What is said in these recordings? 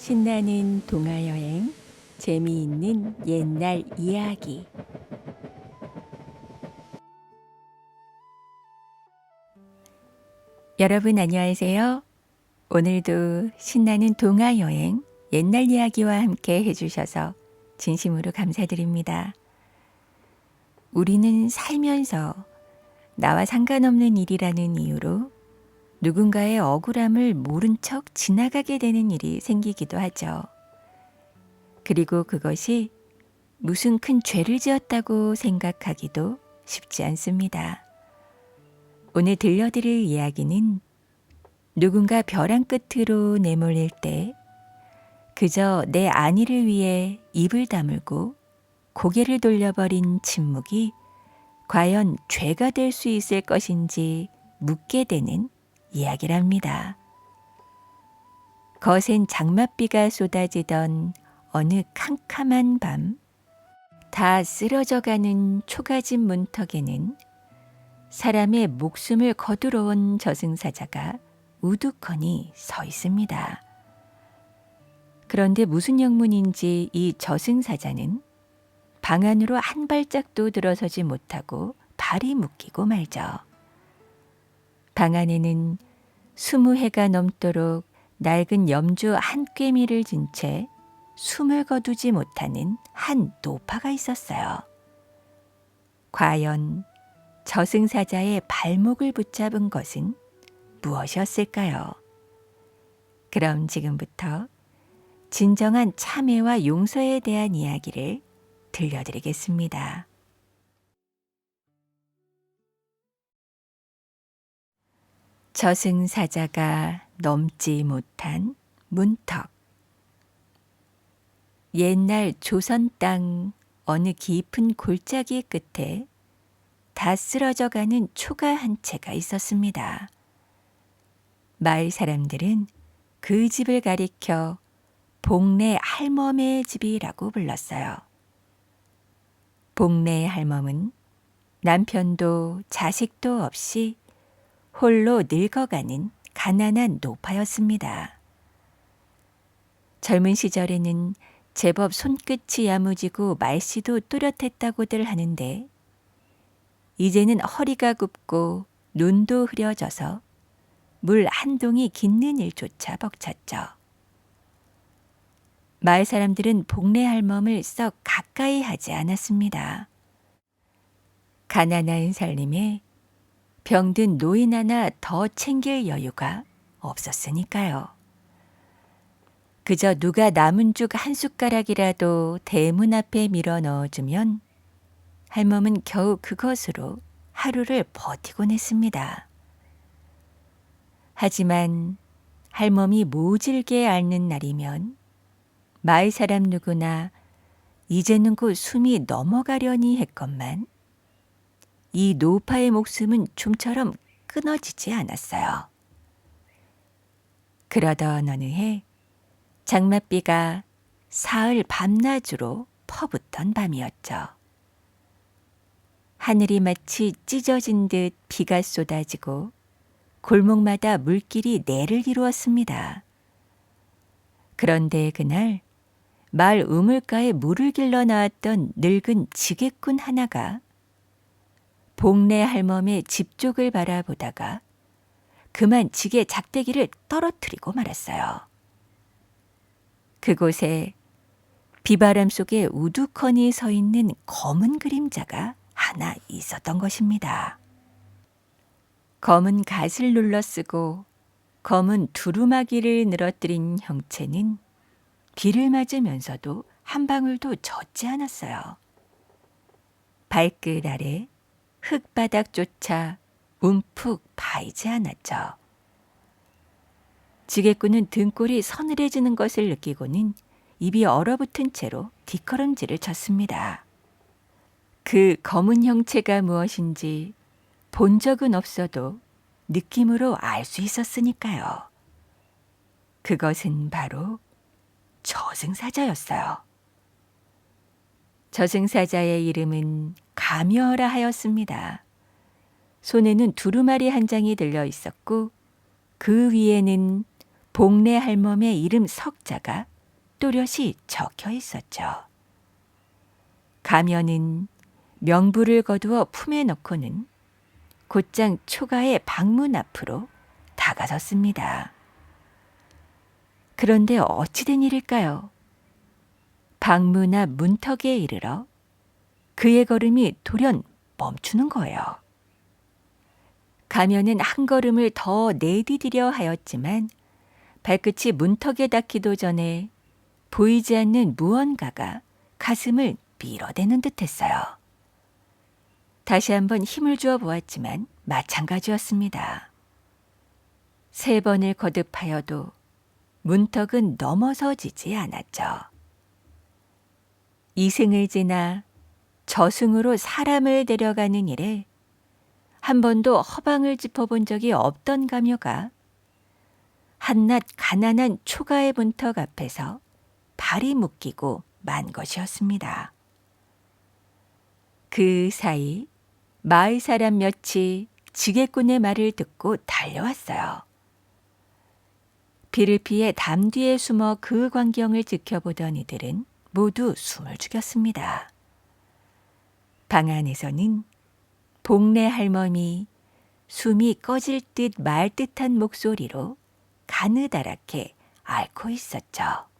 신나는 동화여행, 재미있는 옛날 이야기. 여러분 안녕하세요. 오늘도 신나는 동화여행, 옛날 이야기와 함께 해주셔서 진심으로 감사드립니다. 우리는 살면서 나와 상관없는 일이라는 이유로 누군가의 억울함을 모른 척 지나가게 되는 일이 생기기도 하죠. 그리고 그것이 무슨 큰 죄를 지었다고 생각하기도 쉽지 않습니다. 오늘 들려드릴 이야기는 누군가 벼랑 끝으로 내몰릴 때 그저 내 안위를 위해 입을 다물고 고개를 돌려버린 침묵이 과연 죄가 될 수 있을 것인지 묻게 되는 이야기랍니다. 거센 장맛비가 쏟아지던 어느 캄캄한 밤, 다 쓰러져가는 초가집 문턱에는 사람의 목숨을 거두러 온 저승사자가 우두커니 서 있습니다. 그런데 무슨 영문인지 이 저승사자는 방 안으로 한 발짝도 들어서지 못하고 발이 묶이고 말죠. 방 안에는 20해가 넘도록 낡은 염주 한 꿰미를 진 채 숨을 거두지 못하는 한 노파가 있었어요. 과연 저승사자의 발목을 붙잡은 것은 무엇이었을까요? 그럼 지금부터 진정한 참회와 용서에 대한 이야기를 들려드리겠습니다. 저승사자가 넘지 못한 문턱. 옛날 조선 땅 어느 깊은 골짜기 끝에 다 쓰러져가는 초가 한 채가 있었습니다. 마을 사람들은 그 집을 가리켜 복내 할멈의 집이라고 불렀어요. 복내 할멈은 남편도 자식도 없이 홀로 늙어가는 가난한 노파였습니다. 젊은 시절에는 제법 손끝이 야무지고 말씨도 또렷했다고들 하는데 이제는 허리가 굽고 눈도 흐려져서 물 한 동이 깃는 일조차 벅찼죠. 마을 사람들은 복내 할멈을 썩 가까이 하지 않았습니다. 가난한 살림에 병든 노인 하나 더 챙길 여유가 없었으니까요. 그저 누가 남은 죽 한 숟가락이라도 대문 앞에 밀어 넣어주면 할멈은 겨우 그것으로 하루를 버티곤 했습니다. 하지만 할멈이 모질게 앓는 날이면 마을 사람 누구나 이제는 곧 숨이 넘어가려니 했건만 이 노파의 목숨은 좀처럼 끊어지지 않았어요. 그러던 어느 해 장맛비가 사흘 밤낮으로 퍼붓던 밤이었죠. 하늘이 마치 찢어진 듯 비가 쏟아지고 골목마다 물길이 내를 이루었습니다. 그런데 그날 마을 우물가에 물을 길러 나왔던 늙은 지게꾼 하나가 복내 할멈의 집 쪽을 바라보다가 그만 지게 작대기를 떨어뜨리고 말았어요. 그곳에 비바람 속에 우두커니 서 있는 검은 그림자가 하나 있었던 것입니다. 검은 갓을 눌러쓰고 검은 두루마기를 늘어뜨린 형체는 비를 맞으면서도 한 방울도 젖지 않았어요. 발끝 아래 흙바닥조차 움푹 파이지 않았죠. 지게꾼은 등골이 서늘해지는 것을 느끼고는 입이 얼어붙은 채로 뒷걸음질을 쳤습니다. 그 검은 형체가 무엇인지 본 적은 없어도 느낌으로 알 수 있었으니까요. 그것은 바로 저승사자였어요. 저승사자의 이름은 가묘라 하였습니다. 손에는 두루마리 한 장이 들려 있었고 그 위에는 복내 할멈의 이름 석자가 또렷이 적혀 있었죠. 가면은 명부를 거두어 품에 넣고는 곧장 초가의 방문 앞으로 다가섰습니다. 그런데 어찌된 일일까요? 방문 앞 문턱에 이르러 그의 걸음이 돌연 멈추는 거예요. 가면은 한 걸음을 더 내디디려 하였지만 발끝이 문턱에 닿기도 전에 보이지 않는 무언가가 가슴을 밀어대는 듯했어요. 다시 한번 힘을 주어 보았지만 마찬가지였습니다. 3번을 거듭하여도 문턱은 넘어서지지 않았죠. 이승을 지나 저승으로 사람을 데려가는 일에 한 번도 허방을 짚어본 적이 없던 가묘가 한낱 가난한 초가의 문턱 앞에서 발이 묶이고 만 것이었습니다. 그 사이 마을 사람 몇이 지게꾼의 말을 듣고 달려왔어요. 비를 피해 담 뒤에 숨어 그 광경을 지켜보던 이들은 모두 숨을 죽였습니다. 방 안에서는 복례 할멈이 숨이 꺼질 듯 말 듯한 목소리로 가느다랗게 앓고 있었죠.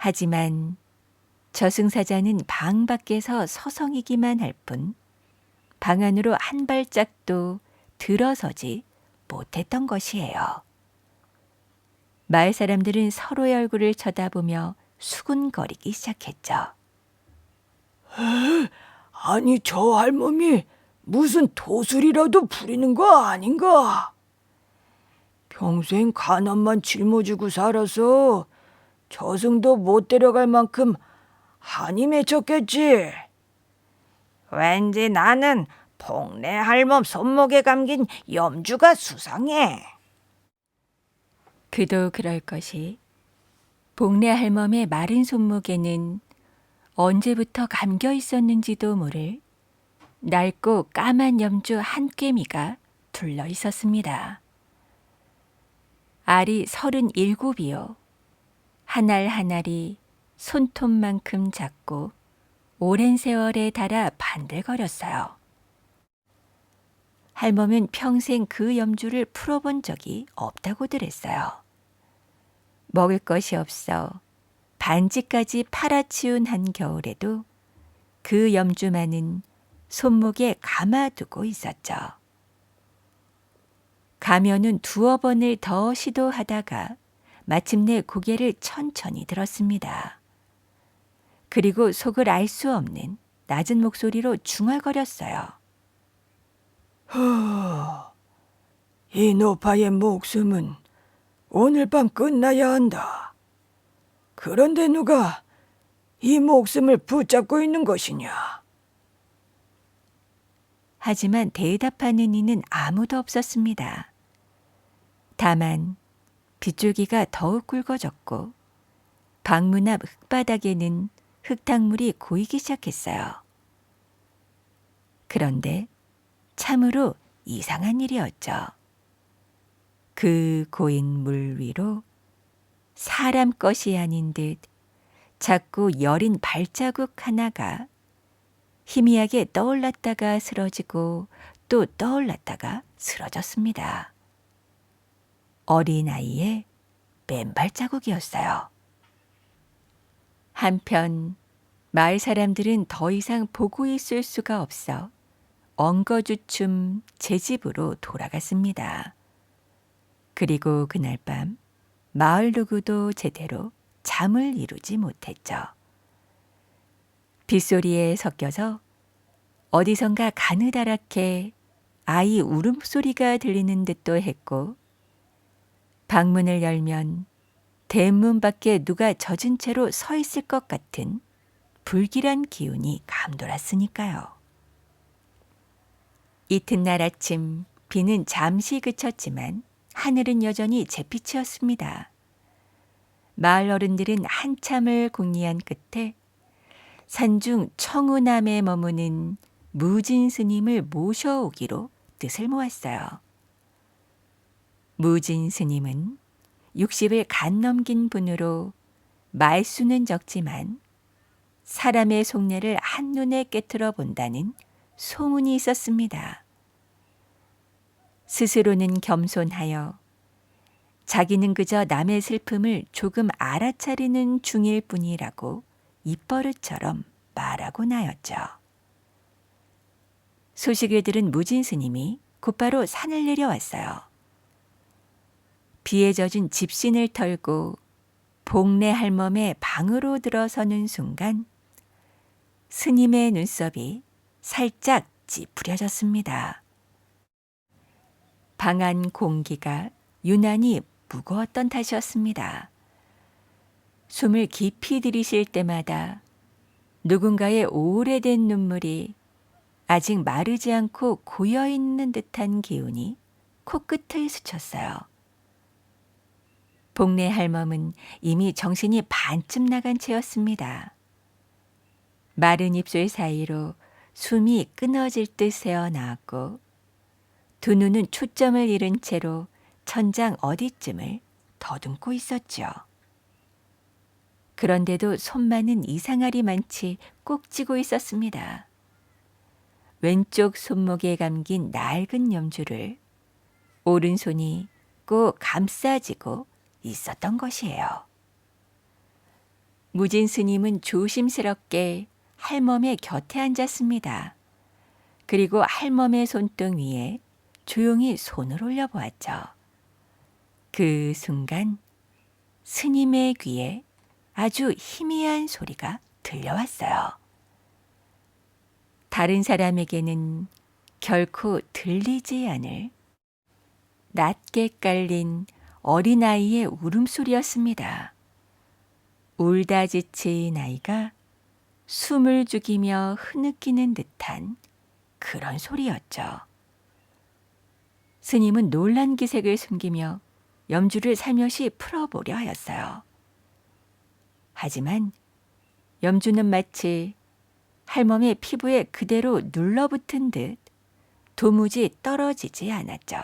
하지만 저승사자는 방 밖에서 서성이기만 할 뿐 방 안으로 한 발짝도 들어서지 못했던 것이에요. 마을 사람들은 서로의 얼굴을 쳐다보며 수군거리기 시작했죠. 아니 저 할멈이 무슨 도술이라도 부리는 거 아닌가? 평생 가난만 짊어지고 살아서 저승도 못 데려갈 만큼 한이 맺혔겠지. 왠지 나는 복례 할멈 손목에 감긴 염주가 수상해. 그도 그럴 것이 복례 할멈의 마른 손목에는 언제부터 감겨 있었는지도 모를 낡고 까만 염주 한 꿰미가 둘러 있었습니다. 알이 37이요. 한 알 한 알이 손톱만큼 작고 오랜 세월에 달아 반들거렸어요. 할멈은 평생 그 염주를 풀어본 적이 없다고들 했어요. 먹을 것이 없어 반지까지 팔아치운 한겨울에도 그 염주만은 손목에 감아두고 있었죠. 가면은 2번을 더 시도하다가 마침내 고개를 천천히 들었습니다. 그리고 속을 알 수 없는 낮은 목소리로 중얼거렸어요. 이 노파의 목숨은 오늘 밤 끝나야 한다. 그런데 누가 이 목숨을 붙잡고 있는 것이냐? 하지만 대답하는 이는 아무도 없었습니다. 다만 빗줄기가 더욱 굵어졌고 방문 앞 흙바닥에는 흙탕물이 고이기 시작했어요. 그런데 참으로 이상한 일이었죠. 그 고인 물 위로 사람 것이 아닌 듯 자꾸 여린 발자국 하나가 희미하게 떠올랐다가 쓰러지고 또 떠올랐다가 쓰러졌습니다. 어린아이의 맨발 자국이었어요. 한편 마을 사람들은 더 이상 보고 있을 수가 없어 엉거주춤 제 집으로 돌아갔습니다. 그리고 그날 밤 마을 누구도 제대로 잠을 이루지 못했죠. 빗소리에 섞여서 어디선가 가느다랗게 아이 울음소리가 들리는 듯도 했고 방문을 열면 대문 밖에 누가 젖은 채로 서 있을 것 같은 불길한 기운이 감돌았으니까요. 이튿날 아침 비는 잠시 그쳤지만 하늘은 여전히 잿빛이었습니다. 마을 어른들은 한참을 궁리한 끝에 산중 청우남에 머무는 무진 스님을 모셔오기로 뜻을 모았어요. 무진 스님은 60을 간 넘긴 분으로 말수는 적지만 사람의 속내를 한눈에 깨트려 본다는 소문이 있었습니다. 스스로는 겸손하여 자기는 그저 남의 슬픔을 조금 알아차리는 중일 뿐이라고 입버릇처럼 말하곤 하였죠. 소식을 들은 무진 스님이 곧바로 산을 내려왔어요. 비에 젖은 집신을 털고 복례 할멈의 방으로 들어서는 순간 스님의 눈썹이 살짝 찌푸려졌습니다. 방 안 공기가 유난히 무거웠던 탓이었습니다. 숨을 깊이 들이쉴 때마다 누군가의 오래된 눈물이 아직 마르지 않고 고여있는 듯한 기운이 코끝을 스쳤어요. 복례 할멈은 이미 정신이 반쯤 나간 채였습니다. 마른 입술 사이로 숨이 끊어질 듯 새어나왔고 두 눈은 초점을 잃은 채로 천장 어디쯤을 더듬고 있었죠. 그런데도 손만은 이상하리 많지 꼭 쥐고 있었습니다. 왼쪽 손목에 감긴 낡은 염주를 오른손이 꼭 감싸지고 있었던 것이에요. 무진 스님은 조심스럽게 할멈의 곁에 앉았습니다. 그리고 할멈의 손등 위에 조용히 손을 올려보았죠. 그 순간 스님의 귀에 아주 희미한 소리가 들려왔어요. 다른 사람에게는 결코 들리지 않을 낮게 깔린 어린아이의 울음소리였습니다. 울다 지친 아이가 숨을 죽이며 흐느끼는 듯한 그런 소리였죠. 스님은 놀란 기색을 숨기며 염주를 살며시 풀어보려 하였어요. 하지만 염주는 마치 할멈의 피부에 그대로 눌러붙은 듯 도무지 떨어지지 않았죠.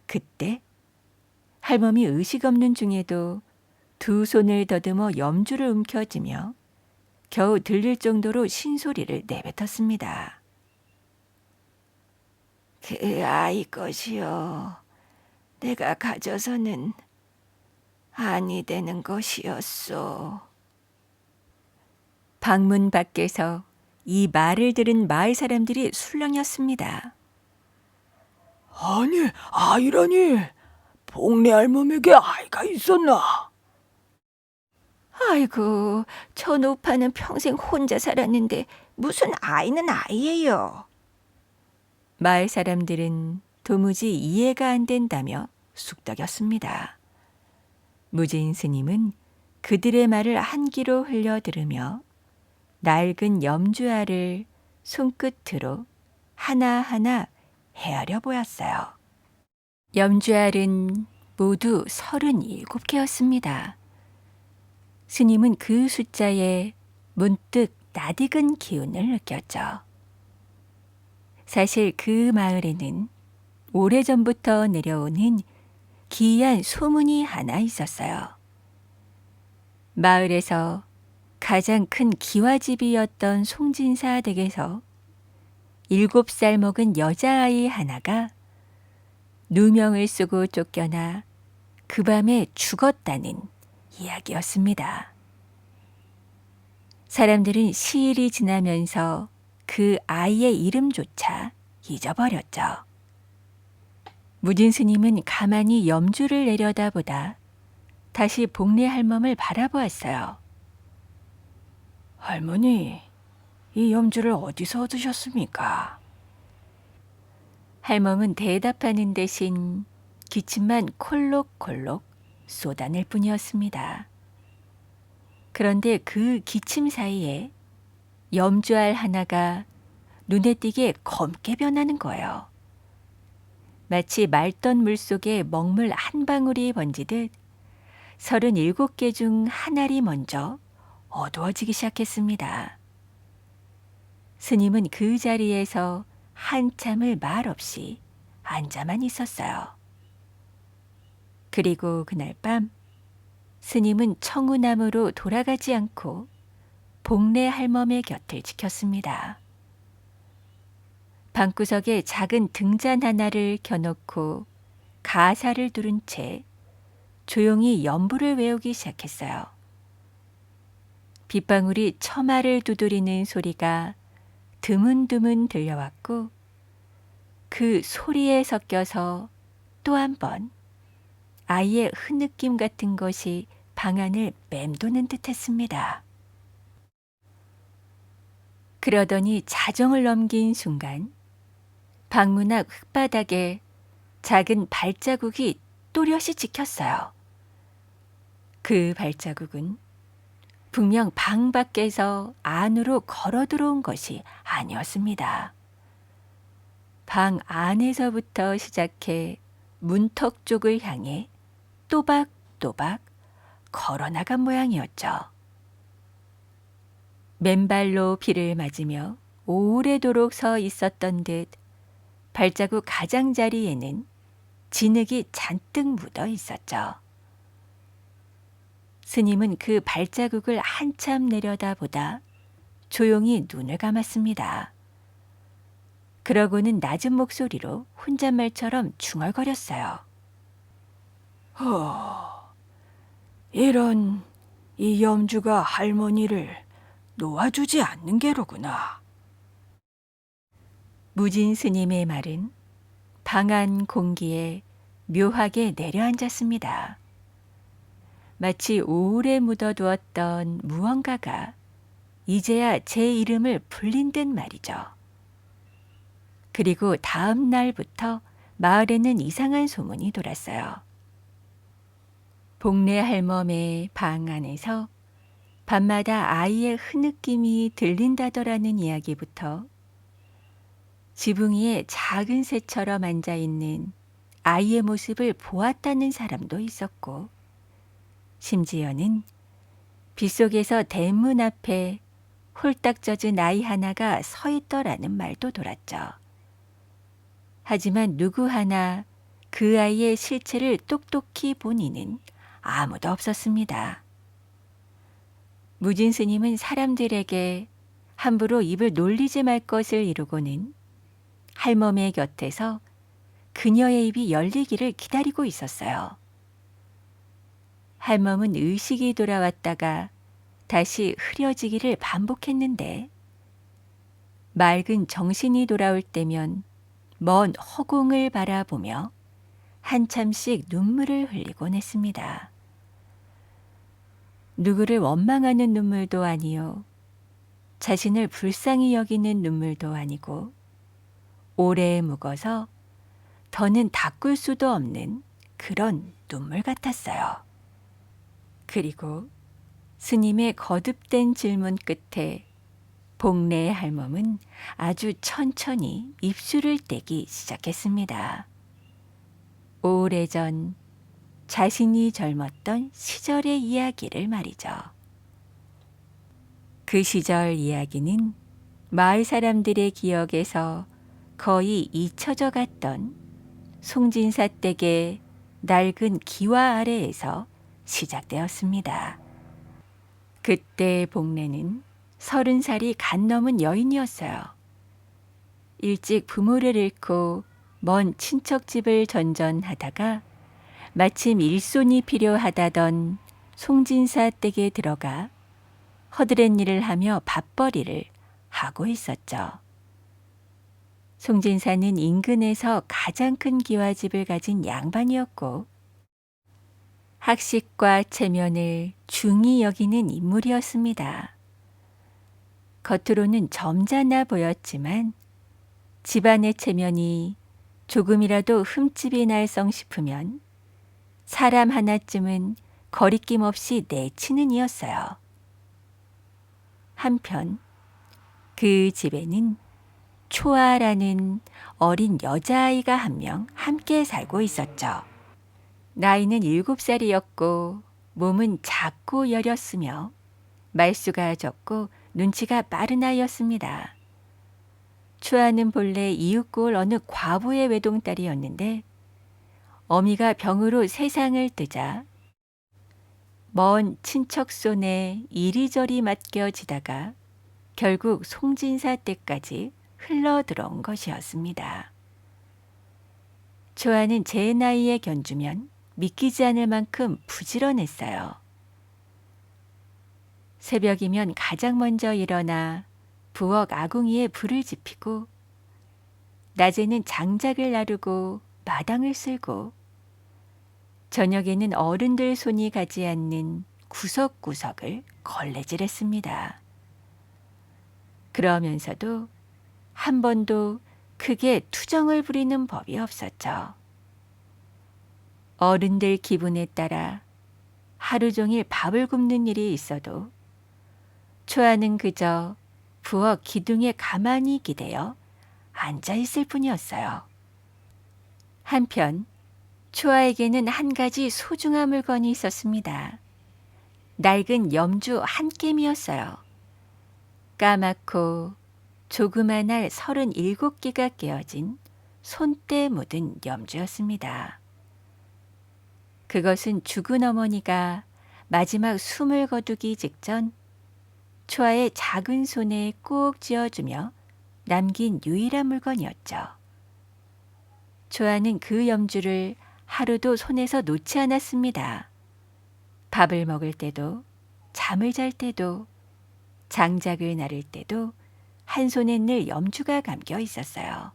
그때 할멈이 의식 없는 중에도 두 손을 더듬어 염주를 움켜쥐며 겨우 들릴 정도로 신소리를 내뱉었습니다. 그 아이 것이요. 내가 가져서는 아니 되는 것이었소. 방문 밖에서 이 말을 들은 마을 사람들이 술렁였습니다. 아니, 아이라니. 복례 할멈에게 아이가 있었나? 아이고, 저 노파는 평생 혼자 살았는데 무슨 아이는 아이예요. 마을 사람들은 도무지 이해가 안 된다며 쑥덕였습니다. 무진 스님은 그들의 말을 한 귀로 흘려 들으며 낡은 염주알을 손끝으로 하나하나 헤아려 보았어요. 염주알은 모두 37개였습니다. 스님은 그 숫자에 문득 낯익은 기운을 느꼈죠. 사실 그 마을에는 오래전부터 내려오는 기이한 소문이 하나 있었어요. 마을에서 가장 큰 기와집이었던 송진사 댁에서 7살 먹은 여자아이 하나가 누명을 쓰고 쫓겨나 그 밤에 죽었다는 이야기였습니다. 사람들은 시일이 지나면서 그 아이의 이름조차 잊어버렸죠. 무진 스님은 가만히 염주를 내려다보다 다시 복례 할멈을 바라보았어요. 할머니, 이 염주를 어디서 얻으셨습니까? 할멈은 대답하는 대신 기침만 콜록콜록 쏟아낼 뿐이었습니다. 그런데 그 기침 사이에 염주알 하나가 눈에 띄게 검게 변하는 거예요. 마치 맑던 물속에 먹물 한 방울이 번지듯 37개 중 한 알이 먼저 어두워지기 시작했습니다. 스님은 그 자리에서 한참을 말없이 앉아만 있었어요. 그리고 그날 밤 스님은 청우나무로 돌아가지 않고 복례 할멈의 곁을 지켰습니다. 방구석에 작은 등잔 하나를 켜놓고 가사를 두른 채 조용히 연부를 외우기 시작했어요. 빗방울이 처마를 두드리는 소리가 드문드문 들려왔고 그 소리에 섞여서 또 한 번 아이의 흐느낌 같은 것이 방 안을 맴도는 듯했습니다. 그러더니 자정을 넘긴 순간 방문 앞 흙바닥에 작은 발자국이 또렷이 찍혔어요. 그 발자국은 분명 방 밖에서 안으로 걸어 들어온 것이 아니었습니다. 방 안에서부터 시작해 문턱 쪽을 향해 또박또박 걸어나간 모양이었죠. 맨발로 비를 맞으며 오래도록 서 있었던 듯 발자국 가장자리에는 진흙이 잔뜩 묻어 있었죠. 스님은 그 발자국을 한참 내려다보다 조용히 눈을 감았습니다. 그러고는 낮은 목소리로 혼잣말처럼 중얼거렸어요. 이런 이 염주가 할머니를 놓아주지 않는 게로구나. 무진 스님의 말은 방 안 공기에 묘하게 내려앉았습니다. 마치 오래 묻어두었던 무언가가 이제야 제 이름을 불린 듯 말이죠. 그리고 다음 날부터 마을에는 이상한 소문이 돌았어요. 복례 할멈의 방 안에서 밤마다 아이의 흐느낌이 들린다더라는 이야기부터 지붕 위에 작은 새처럼 앉아있는 아이의 모습을 보았다는 사람도 있었고, 심지어는 빗속에서 대문 앞에 홀딱 젖은 아이 하나가 서 있더라는 말도 돌았죠. 하지만 누구 하나 그 아이의 실체를 똑똑히 본 이는 아무도 없었습니다. 무진 스님은 사람들에게 함부로 입을 놀리지 말 것을 이루고는 할멈의 곁에서 그녀의 입이 열리기를 기다리고 있었어요. 할멈은 의식이 돌아왔다가 다시 흐려지기를 반복했는데 맑은 정신이 돌아올 때면 먼 허공을 바라보며 한참씩 눈물을 흘리곤 했습니다. 누구를 원망하는 눈물도 아니요, 자신을 불쌍히 여기는 눈물도 아니고 오래 묵어서 더는 닦을 수도 없는 그런 눈물 같았어요. 그리고 스님의 거듭된 질문 끝에 복례 할멈은 아주 천천히 입술을 떼기 시작했습니다. 오래전 자신이 젊었던 시절의 이야기를 말이죠. 그 시절 이야기는 마을 사람들의 기억에서 거의 잊혀져 갔던 송진사 댁의 낡은 기와 아래에서 시작되었습니다. 그때 복례는 30살이 갓 넘은 여인이었어요. 일찍 부모를 잃고 먼 친척집을 전전하다가 마침 일손이 필요하다던 송진사 댁에 들어가 허드렛 일을 하며 밥벌이를 하고 있었죠. 송진사는 인근에서 가장 큰 기와집을 가진 양반이었고 학식과 체면을 중히 여기는 인물이었습니다. 겉으로는 점잖아 보였지만 집안의 체면이 조금이라도 흠집이 날성 싶으면 사람 하나쯤은 거리낌 없이 내치는 이였어요. 한편 그 집에는 초아라는 어린 여자아이가 한 명 함께 살고 있었죠. 나이는 7살이었고 몸은 작고 여렸으며 말수가 적고 눈치가 빠른 아이였습니다. 초아는 본래 이웃골 어느 과부의 외동딸이었는데 어미가 병으로 세상을 뜨자 먼 친척 손에 이리저리 맡겨지다가 결국 송진사 댁까지 흘러들어온 것이었습니다. 초아는 제 나이에 견주면 믿기지 않을 만큼 부지런했어요. 새벽이면 가장 먼저 일어나 부엌 아궁이에 불을 지피고 낮에는 장작을 나르고 마당을 쓸고 저녁에는 어른들 손이 가지 않는 구석구석을 걸레질했습니다. 그러면서도 한 번도 크게 투정을 부리는 법이 없었죠. 어른들 기분에 따라 하루 종일 밥을 굽는 일이 있어도 초아는 그저 부엌 기둥에 가만히 기대어 앉아 있을 뿐이었어요. 한편 초아에게는 한 가지 소중한 물건이 있었습니다. 낡은 염주 한 깸이었어요. 까맣고 조그만할 37개가 깨어진 손때 묻은 염주였습니다. 그것은 죽은 어머니가 마지막 숨을 거두기 직전 초아의 작은 손에 꼭 쥐어주며 남긴 유일한 물건이었죠. 초아는 그 염주를 하루도 손에서 놓지 않았습니다. 밥을 먹을 때도, 잠을 잘 때도, 장작을 나를 때도 한 손엔 늘 염주가 감겨 있었어요.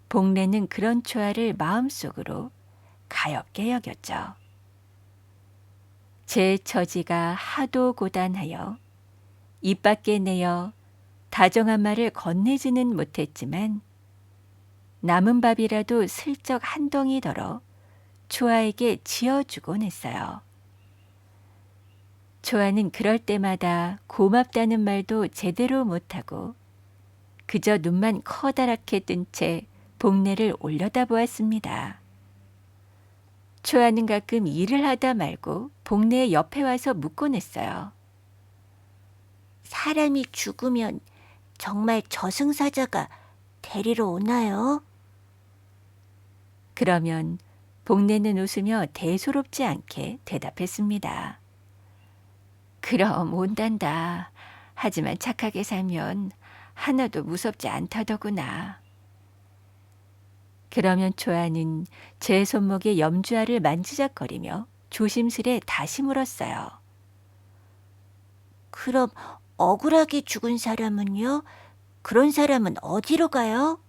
복례는 그런 초아를 마음속으로 가엾게 여겼죠. 제 처지가 하도 고단하여 입 밖에 내어 다정한 말을 건네지는 못했지만 남은 밥이라도 슬쩍 한 덩이 덜어 초아에게 지어주곤 했어요. 초아는 그럴 때마다 고맙다는 말도 제대로 못하고 그저 눈만 커다랗게 뜬 채 복례를 올려다보았습니다. 초아는 가끔 일을 하다 말고 복례 옆에 와서 묻곤 했어요. 사람이 죽으면 정말 저승사자가 데리러 오나요? 그러면 복례는 웃으며 대수롭지 않게 대답했습니다. 그럼 온단다. 하지만 착하게 살면 하나도 무섭지 않다더구나. 그러면 초아는 제 손목에 염주알을 만지작거리며 조심스레 다시 물었어요. 그럼 억울하게 죽은 사람은요? 그런 사람은 어디로 가요?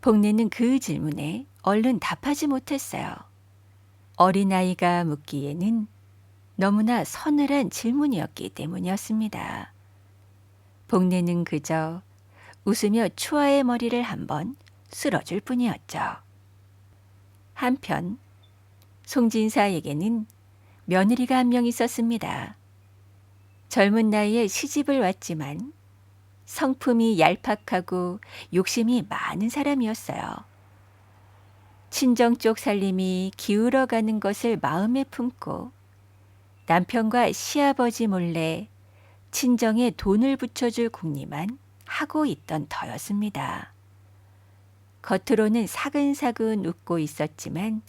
복례는 그 질문에 얼른 답하지 못했어요. 어린아이가 묻기에는 너무나 서늘한 질문이었기 때문이었습니다. 복례는 그저 웃으며 초아의 머리를 한번 쓸어줄 뿐이었죠. 한편 송진사에게는 며느리가 한 명 있었습니다. 젊은 나이에 시집을 왔지만 성품이 얄팍하고 욕심이 많은 사람이었어요. 친정 쪽 살림이 기울어가는 것을 마음에 품고 남편과 시아버지 몰래 친정에 돈을 붙여줄 궁리만 하고 있던 터였습니다. 겉으로는 사근사근 웃고 있었지만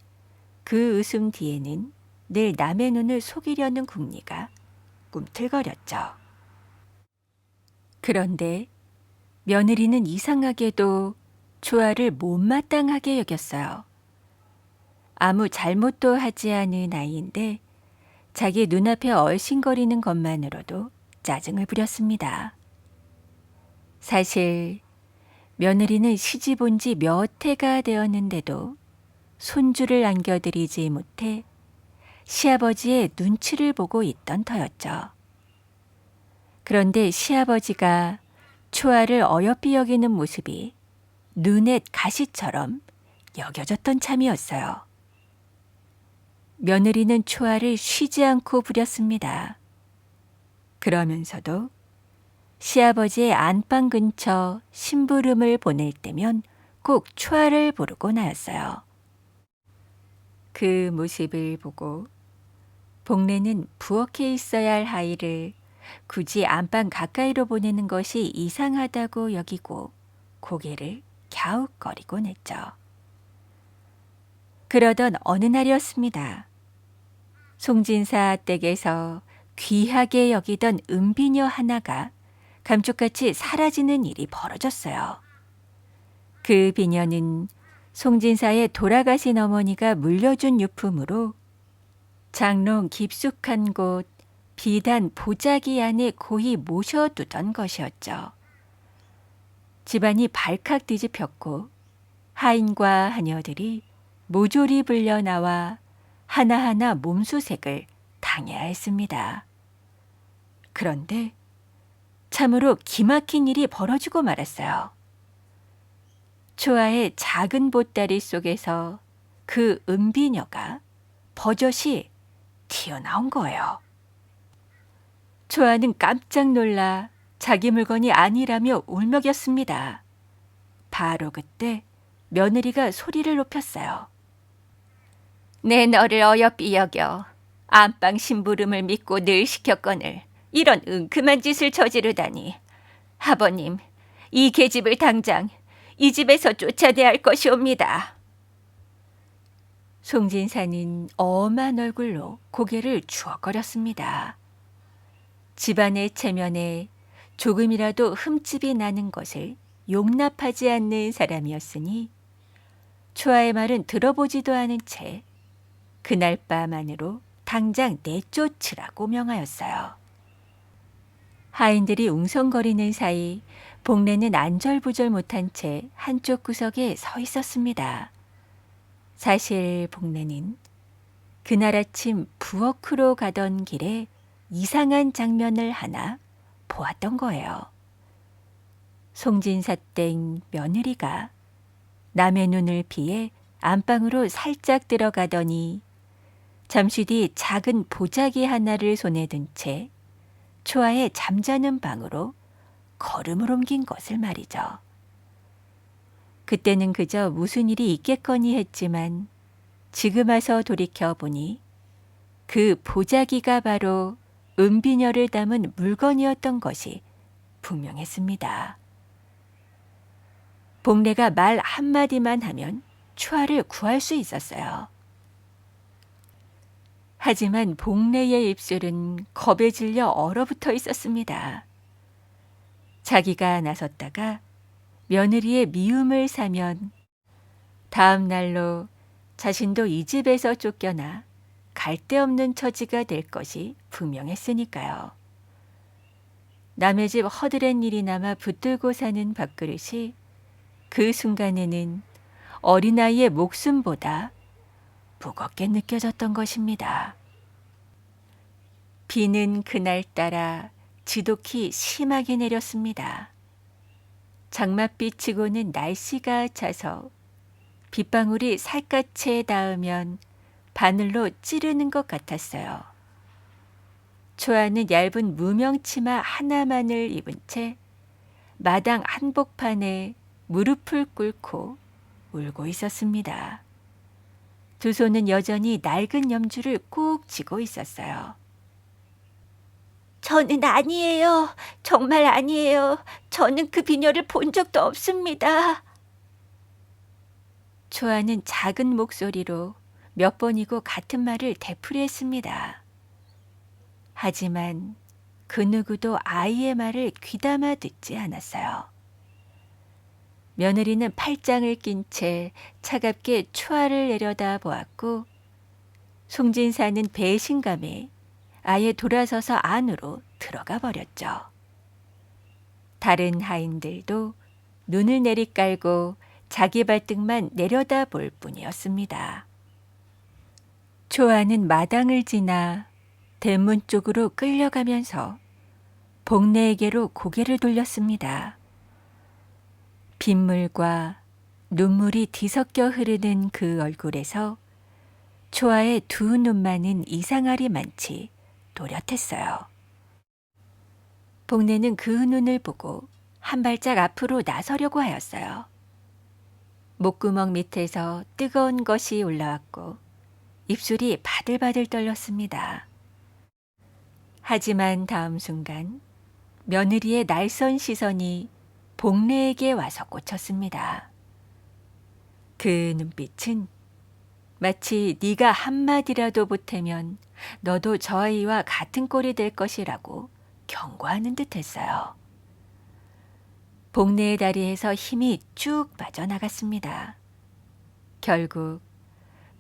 그 웃음 뒤에는 늘 남의 눈을 속이려는 궁리가 꿈틀거렸죠. 그런데 며느리는 이상하게도 초아를 못마땅하게 여겼어요. 아무 잘못도 하지 않은 아이인데 자기 눈앞에 얼씬거리는 것만으로도 짜증을 부렸습니다. 사실 며느리는 시집 온 지 몇 해가 되었는데도 손주를 안겨드리지 못해 시아버지의 눈치를 보고 있던 터였죠. 그런데 시아버지가 초아를 어여삐 여기는 모습이 눈엣 가시처럼 여겨졌던 참이었어요. 며느리는 초아를 쉬지 않고 부렸습니다. 그러면서도 시아버지의 안방 근처 심부름을 보낼 때면 꼭 초아를 부르고 나였어요. 그 모습을 보고 복례는 부엌에 있어야 할 아이를 굳이 안방 가까이로 보내는 것이 이상하다고 여기고 고개를 갸웃거리곤 했죠. 그러던 어느 날이었습니다. 송진사 댁에서 귀하게 여기던 은비녀 하나가 감쪽같이 사라지는 일이 벌어졌어요. 그 비녀는 송진사의 돌아가신 어머니가 물려준 유품으로 장롱 깊숙한 곳 비단 보자기 안에 고이 모셔두던 것이었죠. 집안이 발칵 뒤집혔고 하인과 하녀들이 모조리 불려 나와 하나하나 몸수색을 당해야 했습니다. 그런데 참으로 기막힌 일이 벌어지고 말았어요. 초아의 작은 보따리 속에서 그 은비녀가 버젓이 튀어나온 거예요. 초아는 깜짝 놀라 자기 물건이 아니라며 울먹였습니다. 바로 그때 며느리가 소리를 높였어요. 내 너를 어여삐 여겨 안방 심부름을 믿고 늘 시켰거늘 이런 은큼한 짓을 저지르다니. 아버님, 이 계집을 당장 이 집에서 쫓아내야 할 것이옵니다. 송진사는 엄한 얼굴로 고개를 주워거렸습니다. 집안의 체면에 조금이라도 흠집이 나는 것을 용납하지 않는 사람이었으니 초아의 말은 들어보지도 않은 채 그날 밤 안으로 당장 내쫓으라고 명하였어요. 하인들이 웅성거리는 사이 복례는 안절부절 못한 채 한쪽 구석에 서 있었습니다. 사실 복례는 그날 아침 부엌으로 가던 길에 이상한 장면을 하나 보았던 거예요. 송진사 댁 며느리가 남의 눈을 피해 안방으로 살짝 들어가더니 잠시 뒤 작은 보자기 하나를 손에 든 채 초아의 잠자는 방으로 걸음을 옮긴 것을 말이죠. 그때는 그저 무슨 일이 있겠거니 했지만 지금 와서 돌이켜보니 그 보자기가 바로 은비녀를 담은 물건이었던 것이 분명했습니다. 복례가 말 한마디만 하면 초아를 구할 수 있었어요. 하지만 복례의 입술은 겁에 질려 얼어붙어 있었습니다. 자기가 나섰다가 며느리의 미움을 사면 다음 날로 자신도 이 집에서 쫓겨나 갈데없는 처지가 될 것이 분명했으니까요. 남의 집 허드렛 일이나마 붙들고 사는 밥그릇이 그 순간에는 어린아이의 목숨보다 무겁게 느껴졌던 것입니다. 비는 그날따라 지독히 심하게 내렸습니다. 장맛비치고는 날씨가 차서 빗방울이 살갗에 닿으면 바늘로 찌르는 것 같았어요. 초아는 얇은 무명치마 하나만을 입은 채 마당 한복판에 무릎을 꿇고 울고 있었습니다. 두 손은 여전히 낡은 염주를 꼭 쥐고 있었어요. 저는 아니에요. 정말 아니에요. 저는 그 비녀를 본 적도 없습니다. 초아는 작은 목소리로 몇 번이고 같은 말을 되풀이했습니다. 하지만 그 누구도 아이의 말을 귀담아 듣지 않았어요. 며느리는 팔짱을 낀 채 차갑게 초아를 내려다 보았고 송진사는 배신감에 아예 돌아서서 안으로 들어가 버렸죠. 다른 하인들도 눈을 내리깔고 자기 발등만 내려다 볼 뿐이었습니다. 초아는 마당을 지나 대문 쪽으로 끌려가면서 복례에게로 고개를 돌렸습니다. 빗물과 눈물이 뒤섞여 흐르는 그 얼굴에서 초아의 두 눈만은 이상하리 많지 노릇했어요. 복례는 그 눈을 보고 한 발짝 앞으로 나서려고 하였어요. 목구멍 밑에서 뜨거운 것이 올라왔고 입술이 바들바들 떨렸습니다. 하지만 다음 순간 며느리의 날선 시선이 복례에게 와서 꽂혔습니다. 그 눈빛은 마치 네가 한마디라도 보태면 너도 저 아이와 같은 꼴이 될 것이라고 경고하는 듯했어요. 복내의 다리에서 힘이 쭉 빠져나갔습니다. 결국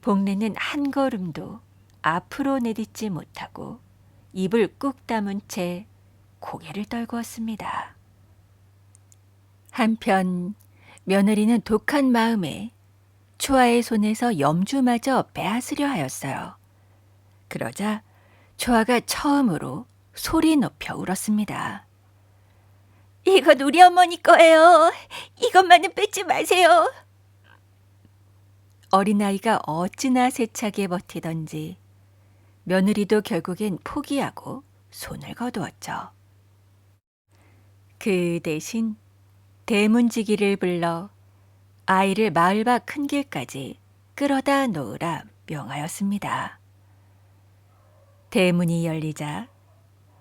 복내는 한 걸음도 앞으로 내딛지 못하고 입을 꾹 다문 채 고개를 떨구었습니다. 한편 며느리는 독한 마음에 초아의 손에서 염주마저 빼앗으려 하였어요. 그러자 초아가 처음으로 소리 높여 울었습니다. 이건 우리 어머니 거예요. 이것만은 뺏지 마세요. 어린아이가 어찌나 세차게 버티던지 며느리도 결국엔 포기하고 손을 거두었죠. 그 대신 대문지기를 불러 아이를 마을 밖 큰 길까지 끌어다 놓으라 명하였습니다. 대문이 열리자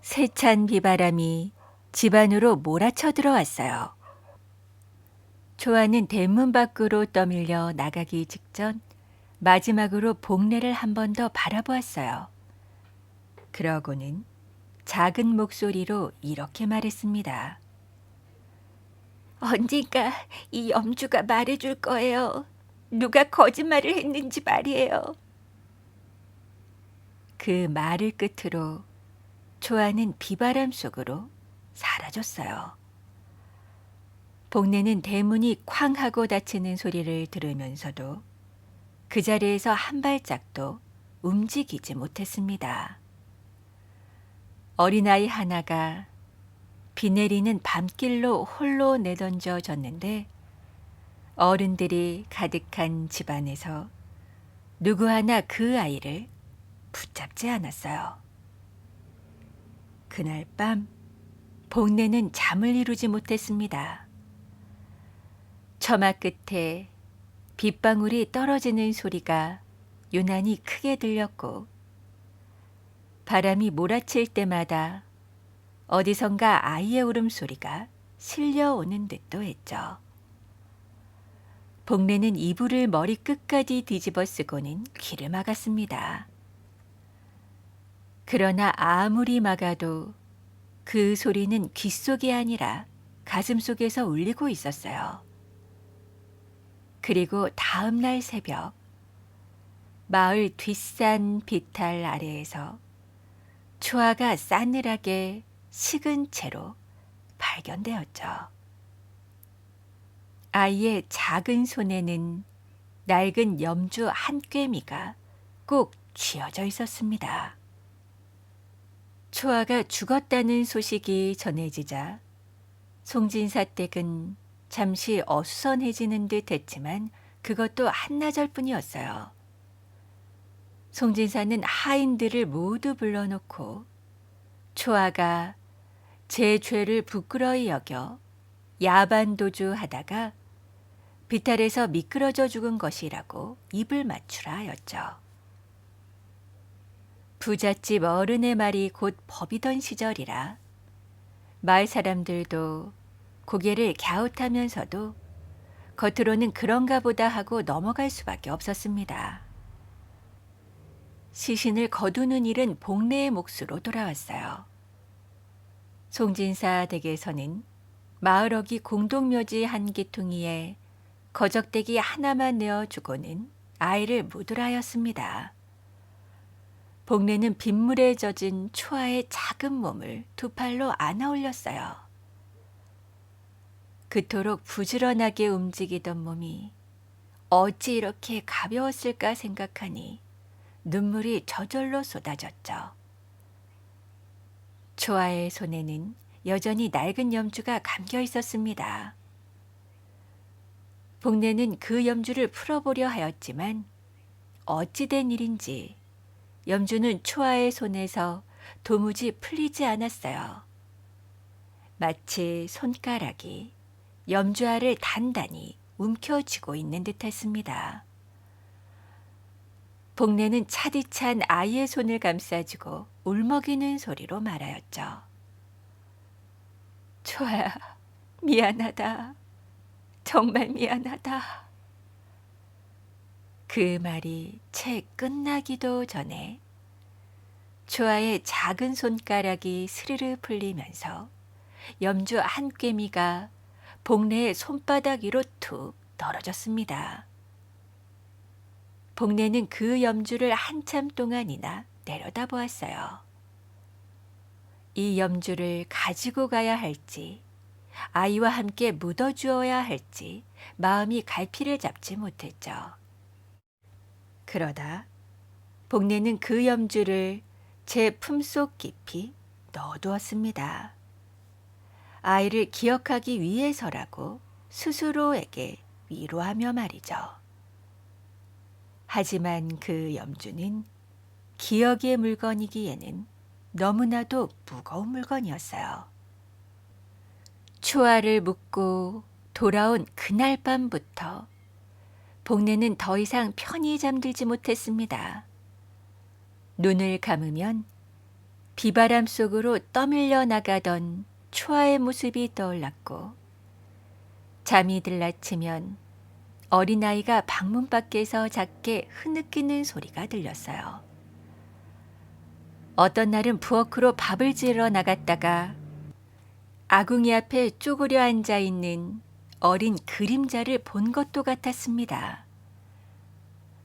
세찬 비바람이 집 안으로 몰아쳐 들어왔어요. 초아는 대문 밖으로 떠밀려 나가기 직전 마지막으로 복례를 한 번 더 바라보았어요. 그러고는 작은 목소리로 이렇게 말했습니다. 언젠가 이 염주가 말해줄 거예요. 누가 거짓말을 했는지 말이에요. 그 말을 끝으로 초아는 비바람 속으로 사라졌어요. 복내는 대문이 쾅 하고 닫히는 소리를 들으면서도 그 자리에서 한 발짝도 움직이지 못했습니다. 어린아이 하나가 비 내리는 밤길로 홀로 내던져졌는데 어른들이 가득한 집안에서 누구 하나 그 아이를 붙잡지 않았어요. 그날 밤 복내는 잠을 이루지 못했습니다. 처마 끝에 빗방울이 떨어지는 소리가 유난히 크게 들렸고 바람이 몰아칠 때마다 어디선가 아이의 울음소리가 실려오는 듯도 했죠. 복내는 이불을 머리 끝까지 뒤집어 쓰고는 귀를 막았습니다. 그러나 아무리 막아도 그 소리는 귓속이 아니라 가슴속에서 울리고 있었어요. 그리고 다음 날 새벽 마을 뒷산 비탈 아래에서 초아가 싸늘하게 식은 채로 발견되었죠. 아이의 작은 손에는 낡은 염주 한 꿰미가 꼭 쥐어져 있었습니다. 초아가 죽었다는 소식이 전해지자 송진사 댁은 잠시 어수선해지는 듯 했지만 그것도 한나절 뿐이었어요. 송진사는 하인들을 모두 불러놓고 초아가 제 죄를 부끄러이 여겨 야반도주 하다가 비탈에서 미끄러져 죽은 것이라고 입을 맞추라 하였죠. 부잣집 어른의 말이 곧 법이던 시절이라 마을 사람들도 고개를 갸웃하면서도 겉으로는 그런가 보다 하고 넘어갈 수밖에 없었습니다. 시신을 거두는 일은 복례의 몫으로 돌아왔어요. 송진사 댁에서는 마을어기 공동묘지 한 기퉁이에 거적대기 하나만 내어주고는 아이를 묻으라였습니다. 복례는 빗물에 젖은 초아의 작은 몸을 두 팔로 안아 올렸어요. 그토록 부지런하게 움직이던 몸이 어찌 이렇게 가벼웠을까 생각하니 눈물이 저절로 쏟아졌죠. 초아의 손에는 여전히 낡은 염주가 감겨 있었습니다. 복례는 그 염주를 풀어보려 하였지만 어찌된 일인지 염주는 초아의 손에서 도무지 풀리지 않았어요. 마치 손가락이 염주알을 단단히 움켜쥐고 있는 듯했습니다. 복례는 차디찬 아이의 손을 감싸주고 울먹이는 소리로 말하였죠. 초아야, 미안하다. 정말 미안하다. 그 말이 채 끝나기도 전에 초아의 작은 손가락이 스르르 풀리면서 염주 한 꿰미가 복래의 손바닥 위로 툭 떨어졌습니다. 복래는 그 염주를 한참 동안이나 내려다보았어요. 이 염주를 가지고 가야 할지, 아이와 함께 묻어주어야 할지 마음이 갈피를 잡지 못했죠. 그러다 복래는 그 염주를 제 품속 깊이 넣어두었습니다. 아이를 기억하기 위해서라고 스스로에게 위로하며 말이죠. 하지만 그 염주는 기억의 물건이기에는 너무나도 무거운 물건이었어요. 초아를 묻고 돌아온 그날 밤부터 복래는 더 이상 편히 잠들지 못했습니다. 눈을 감으면 비바람 속으로 떠밀려 나가던 초아의 모습이 떠올랐고, 잠이 들라치면 어린아이가 방문 밖에서 작게 흐느끼는 소리가 들렸어요. 어떤 날은 부엌으로 밥을 지으러 나갔다가 아궁이 앞에 쪼그려 앉아 있는 어린 그림자를 본 것도 같았습니다.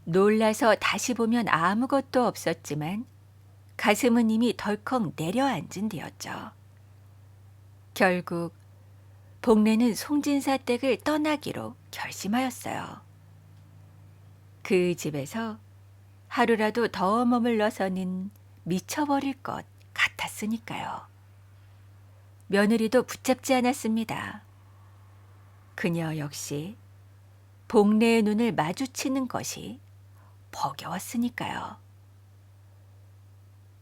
놀라서 다시 보면 아무것도 없었지만 가슴은 이미 덜컥 내려앉은 뒤였죠. 결국 복래는 송진사 댁을 떠나기로 결심하였어요. 그 집에서 하루라도 더 머물러서는 미쳐버릴 것 같았으니까요. 며느리도 붙잡지 않았습니다. 그녀 역시 복래의 눈을 마주치는 것이 버거웠으니까요.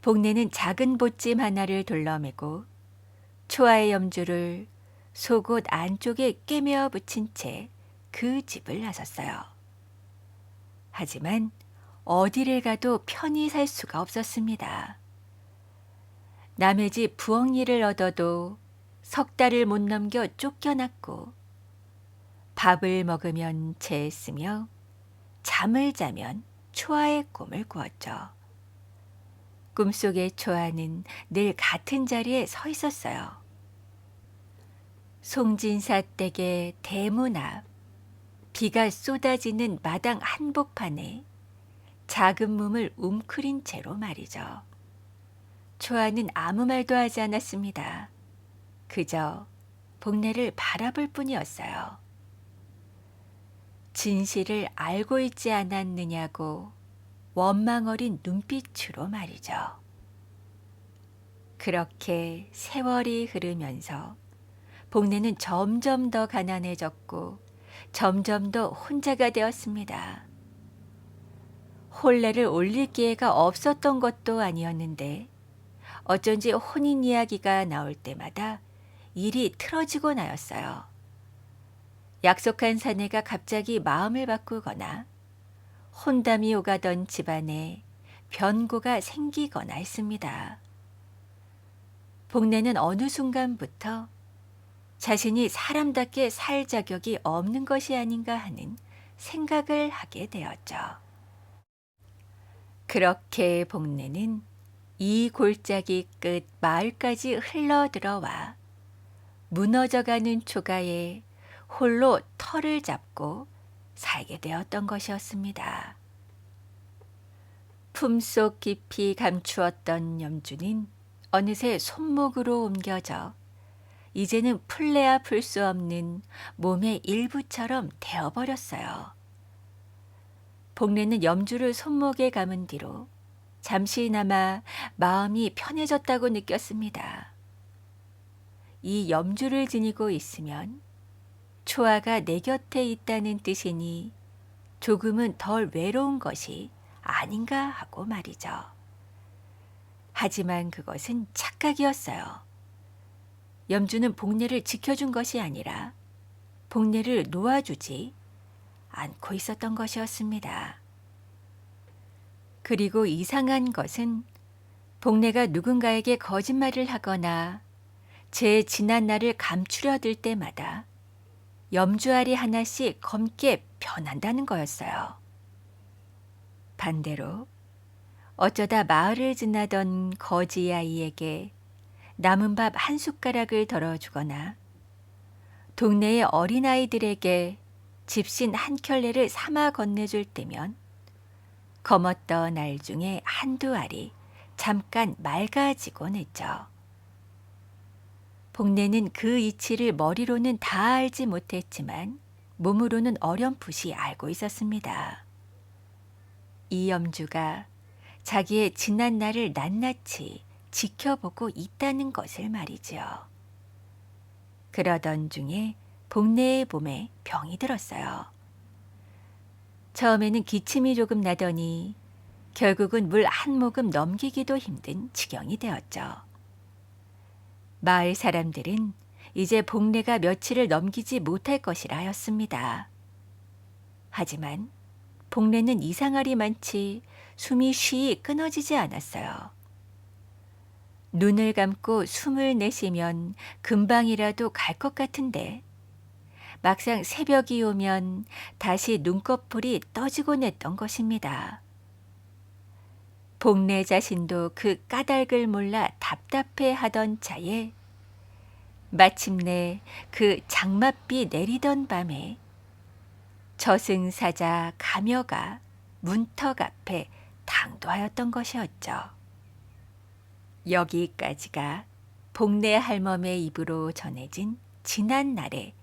복래는 작은 보찜 하나를 둘러매고 초아의 염주를 속옷 안쪽에 꿰매어 붙인 채 그 집을 나섰어요. 하지만 어디를 가도 편히 살 수가 없었습니다. 남의 집 부엌 일을 얻어도 석 달을 못 넘겨 쫓겨났고, 밥을 먹으면 채했으며 잠을 자면 초아의 꿈을 꾸었죠. 꿈속의 초아는 늘 같은 자리에 서 있었어요. 송진사 댁의 대문 앞, 비가 쏟아지는 마당 한복판에 작은 몸을 웅크린 채로 말이죠. 초아는 아무 말도 하지 않았습니다. 그저 복래를 바라볼 뿐이었어요. 진실을 알고 있지 않았느냐고 원망 어린 눈빛으로 말이죠. 그렇게 세월이 흐르면서 복래는 점점 더 가난해졌고 점점 더 혼자가 되었습니다. 혼례를 올릴 기회가 없었던 것도 아니었는데 어쩐지 혼인 이야기가 나올 때마다 일이 틀어지고 나였어요. 약속한 사내가 갑자기 마음을 바꾸거나 혼담이 오가던 집안에 변고가 생기거나 했습니다. 복래는 어느 순간부터 자신이 사람답게 살 자격이 없는 것이 아닌가 하는 생각을 하게 되었죠. 그렇게 복래는 이 골짜기 끝 마을까지 흘러 들어와 무너져가는 초가에 홀로 터를 잡고 살게 되었던 것이었습니다. 품속 깊이 감추었던 염주는 어느새 손목으로 옮겨져 이제는 풀래야 풀 수 없는 몸의 일부처럼 되어버렸어요. 복래는 염주를 손목에 감은 뒤로 잠시나마 마음이 편해졌다고 느꼈습니다. 이 염주를 지니고 있으면 초아가 내 곁에 있다는 뜻이니 조금은 덜 외로운 것이 아닌가 하고 말이죠. 하지만 그것은 착각이었어요. 염주는 복래를 지켜준 것이 아니라 복래를 놓아주지 않고 있었던 것이었습니다. 그리고 이상한 것은 복래가 누군가에게 거짓말을 하거나 제 지난 날을 감추려 들 때마다 염주알이 하나씩 검게 변한다는 거였어요. 반대로 어쩌다 마을을 지나던 거지 아이에게 남은 밥 한 숟가락을 덜어주거나 동네의 어린아이들에게 집신 한 켤레를 삼아 건네줄 때면 검었던 알 중에 한두 알이 잠깐 맑아지곤 했죠. 복내는 그 이치를 머리로는 다 알지 못했지만 몸으로는 어렴풋이 알고 있었습니다. 이 염주가 자기의 지난 날을 낱낱이 지켜보고 있다는 것을 말이지요. 그러던 중에 복내의 몸에 병이 들었어요. 처음에는 기침이 조금 나더니 결국은 물 한 모금 넘기기도 힘든 지경이 되었죠. 마을 사람들은 이제 복내가 며칠을 넘기지 못할 것이라 하였습니다. 하지만 복내는 이상하리 많지 숨이 쉬이 끊어지지 않았어요. 눈을 감고 숨을 내쉬면 금방이라도 갈 것 같은데 막상 새벽이 오면 다시 눈꺼풀이 떠지곤 했던 것입니다. 복내 자신도 그 까닭을 몰라 답답해하던 차에 마침내 그 장맛비 내리던 밤에 저승사자 가며가 문턱 앞에 당도하였던 것이었죠. 여기까지가 복내 할멈의 입으로 전해진 지난 날의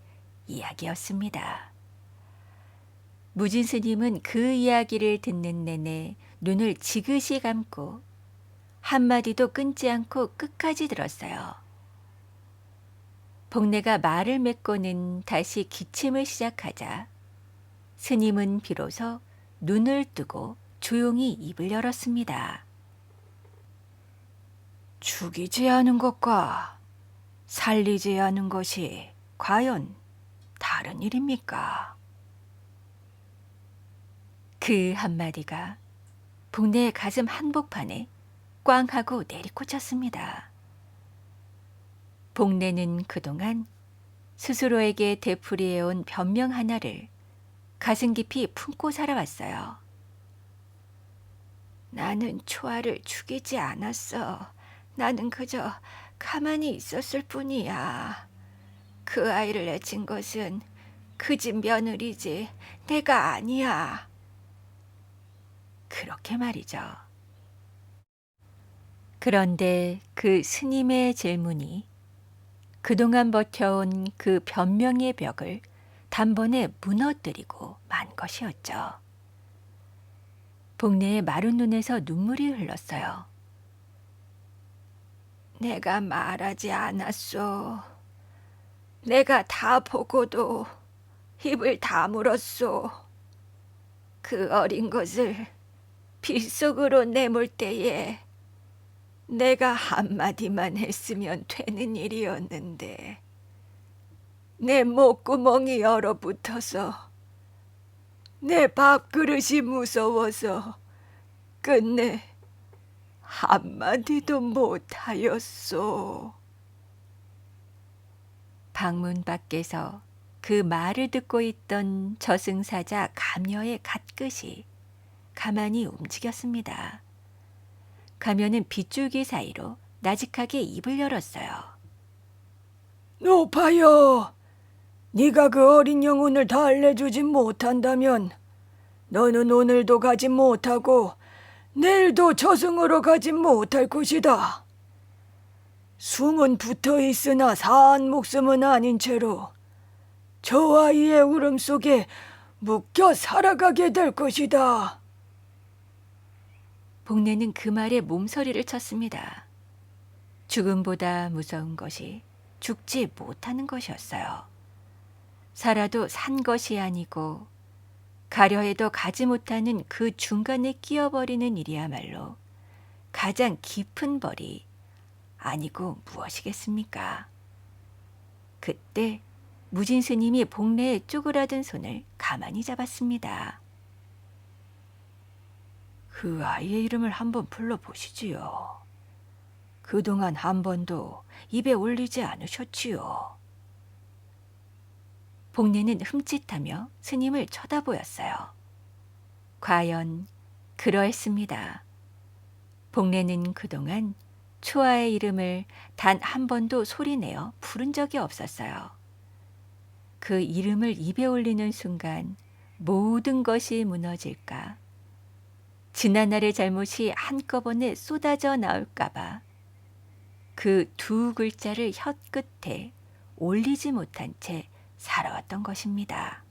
이야기였습니다. 무진 스님은 그 이야기를 듣는 내내 눈을 지그시 감고 한마디도 끊지 않고 끝까지 들었어요. 복내가 말을 맺고는 다시 기침을 시작하자 스님은 비로소 눈을 뜨고 조용히 입을 열었습니다. 죽이지 않은 것과 살리지 않은 것이 과연 다른 일입니까? 그 한마디가 복내의 가슴 한복판에 꽝 하고 내리꽂혔습니다. 복내는 그동안 스스로에게 되풀이해온 변명 하나를 가슴 깊이 품고 살아왔어요. 나는 초아를 죽이지 않았어. 나는 그저 가만히 있었을 뿐이야. 그 아이를 내친 것은 그 집 며느리지 내가 아니야. 그렇게 말이죠. 그런데 그 스님의 질문이 그동안 버텨온 그 변명의 벽을 단번에 무너뜨리고 만 것이었죠. 복내의 마른 눈에서 눈물이 흘렀어요. 내가 말하지 않았소. 내가 다 보고도 입을 다물었소. 그 어린 것을 빗속으로 내몰 때에 내가 한마디만 했으면 되는 일이었는데 내 목구멍이 얼어붙어서 내 밥그릇이 무서워서 끝내 한마디도 못하였소. 방문 밖에서 그 말을 듣고 있던 저승사자 가녀의 갓끝이 가만히 움직였습니다. 가면은 빗줄기 사이로 나직하게 입을 열었어요. 높아요. 네가 그 어린 영혼을 달래주지 못한다면 너는 오늘도 가지 못하고 내일도 저승으로 가지 못할 것이다. 숨은 붙어 있으나 산 목숨은 아닌 채로 저 아이의 울음 속에 묶여 살아가게 될 것이다. 복내는 그 말에 몸서리를 쳤습니다. 죽음보다 무서운 것이 죽지 못하는 것이었어요. 살아도 산 것이 아니고 가려 해도 가지 못하는 그 중간에 끼어버리는 일이야말로 가장 깊은 벌이 아니고 무엇이겠습니까? 그때 무진 스님이 복내의 쪼그라든 손을 가만히 잡았습니다. 그 아이의 이름을 한번 불러보시지요. 그동안 한 번도 입에 올리지 않으셨지요. 복내는 흠칫하며 스님을 쳐다보였어요. 과연 그러했습니다. 복례는 그동안 초아의 이름을 단 한 번도 소리내어 부른 적이 없었어요. 그 이름을 입에 올리는 순간 모든 것이 무너질까, 지난날의 잘못이 한꺼번에 쏟아져 나올까봐 그 두 글자를 혀끝에 올리지 못한 채 살아왔던 것입니다.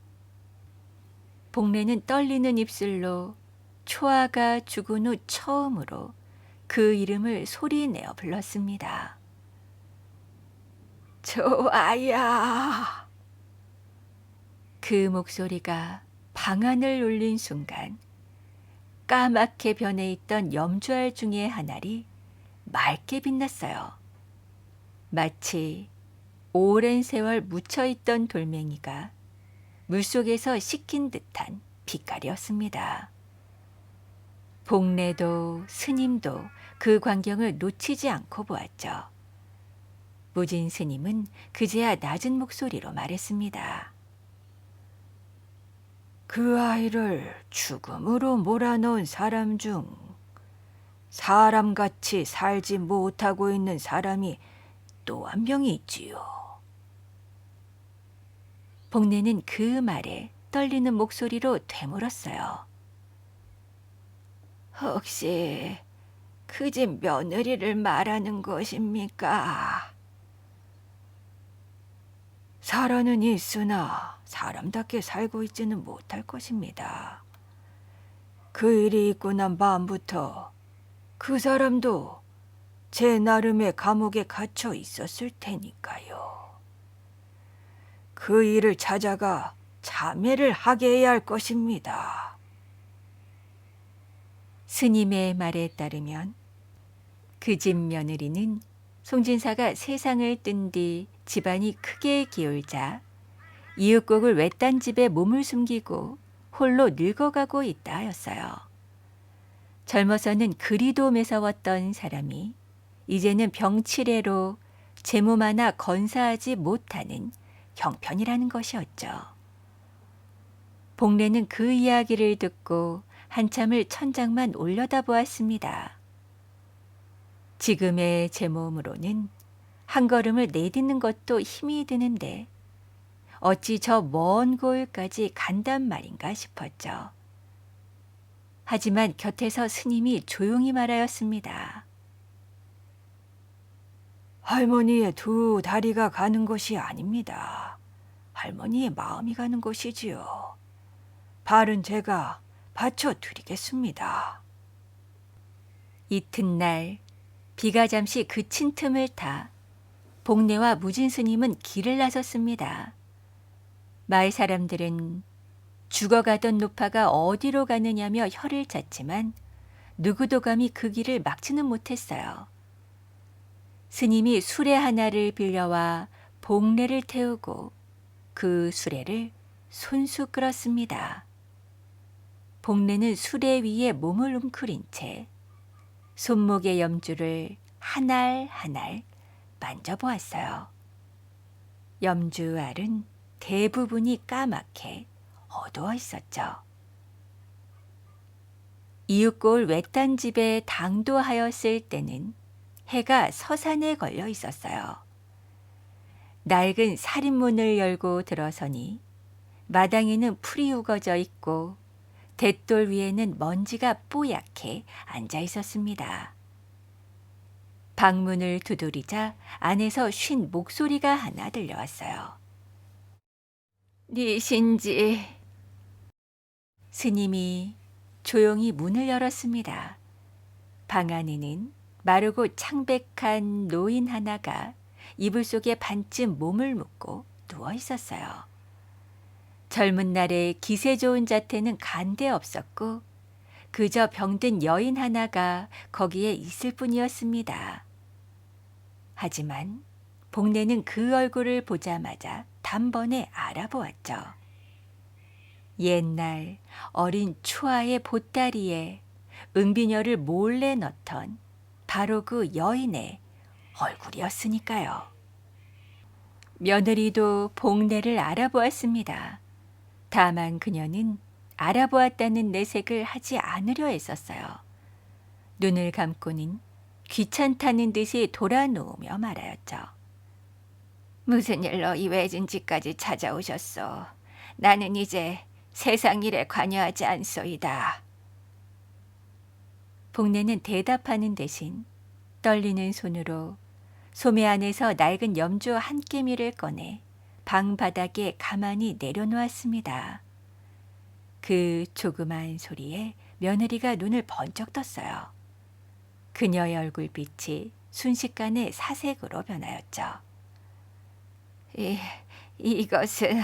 복례는 떨리는 입술로 초아가 죽은 후 처음으로 그 이름을 소리내어 불렀습니다. 초아야. 그 목소리가 방안을 울린 순간 까맣게 변해 있던 염주알 중의 한 알이 맑게 빛났어요. 마치 오랜 세월 묻혀있던 돌멩이가 물속에서 씻긴 듯한 빛깔이었습니다. 복례도 스님도 그 광경을 놓치지 않고 보았죠. 무진 스님은 그제야 낮은 목소리로 말했습니다. 그 아이를 죽음으로 몰아넣은 사람 중 사람같이 살지 못하고 있는 사람이 또 한 명이 있지요. 복례는 그 말에 떨리는 목소리로 되물었어요. 혹시 그 집 며느리를 말하는 것입니까? 살아는 있으나 사람답게 살고 있지는 못할 것입니다. 그 일이 있고 난 밤부터 그 사람도 제 나름의 감옥에 갇혀 있었을 테니까요. 그 일을 찾아가 참회를 하게 해야 할 것입니다. 스님의 말에 따르면 그 집 며느리는 송진사가 세상을 뜬 뒤 집안이 크게 기울자 이웃곡을 외딴 집에 몸을 숨기고 홀로 늙어가고 있다 하였어요. 젊어서는 그리도 매서웠던 사람이 이제는 병치레로 제 몸 하나 건사하지 못하는 형편이라는 것이었죠. 복례는 그 이야기를 듣고 한참을 천장만 올려다보았습니다. 지금의 제 몸으로는 한 걸음을 내딛는 것도 힘이 드는데 어찌 저 먼 곳까지 간단 말인가 싶었죠. 하지만 곁에서 스님이 조용히 말하였습니다. 할머니의 두 다리가 가는 것이 아닙니다. 할머니의 마음이 가는 것이지요. 발은 제가 받쳐드리겠습니다. 이튿날 비가 잠시 그친 틈을 타 복례와 무진 스님은 길을 나섰습니다. 마을 사람들은 죽어가던 노파가 어디로 가느냐며 혀를 찼지만 누구도 감히 그 길을 막지는 못했어요. 스님이 수레 하나를 빌려와 복례를 태우고 그 수레를 손수 끌었습니다. 복례는 수레 위에 몸을 웅크린 채 손목의 염주를 한 알 한 알 만져보았어요. 염주 알은 대부분이 까맣게 어두워 있었죠. 이웃골 외딴 집에 당도하였을 때는 해가 서산에 걸려 있었어요. 낡은 살인문을 열고 들어서니 마당에는 풀이 우거져 있고 돛돌 위에는 먼지가 뽀얗게 앉아 있었습니다. 방문을 두드리자 안에서 쉰 목소리가 하나 들려왔어요. 니신지? 스님이 조용히 문을 열었습니다. 방 안에는 마르고 창백한 노인 하나가 이불 속에 반쯤 몸을 묻고 누워 있었어요. 젊은 날의 기세 좋은 자태는 간데 없었고 그저 병든 여인 하나가 거기에 있을 뿐이었습니다. 하지만 복례는 그 얼굴을 보자마자 단번에 알아보았죠. 옛날 어린 초아의 보따리에 은비녀를 몰래 넣던 바로 그 여인의 얼굴이었으니까요. 며느리도 복례를 알아보았습니다. 다만 그녀는 알아보았다는 내색을 하지 않으려 했었어요. 눈을 감고는 귀찮다는 듯이 돌아누우며 말하였죠. 무슨 일로 이 외진 집까지 찾아오셨소? 나는 이제 세상 일에 관여하지 않소이다. 복내는 대답하는 대신 떨리는 손으로 소매 안에서 낡은 염주 한 깨미를 꺼내 방 바닥에 가만히 내려놓았습니다. 그 조그마한 소리에 며느리가 눈을 번쩍 떴어요. 그녀의 얼굴빛이 순식간에 사색으로 변하였죠. 이것은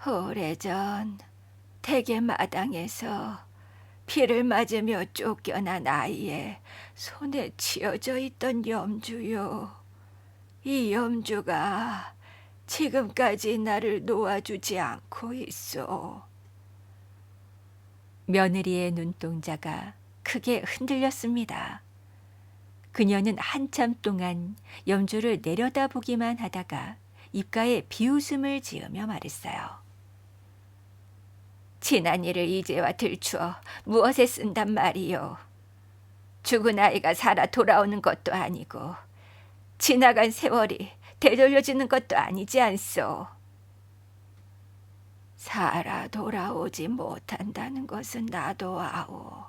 오래전 대개 마당에서 비를 맞으며 쫓겨난 아이의 손에 쥐어져 있던 염주요. 이 염주가 지금까지 나를 놓아주지 않고 있어. 며느리의 눈동자가 크게 흔들렸습니다. 그녀는 한참 동안 염주를 내려다보기만 하다가 입가에 비웃음을 지으며 말했어요. 지난 일을 이제와 들추어 무엇에 쓴단 말이요. 죽은 아이가 살아 돌아오는 것도 아니고 지나간 세월이 되돌려지는 것도 아니지 않소. 살아 돌아오지 못한다는 것은 나도 아오.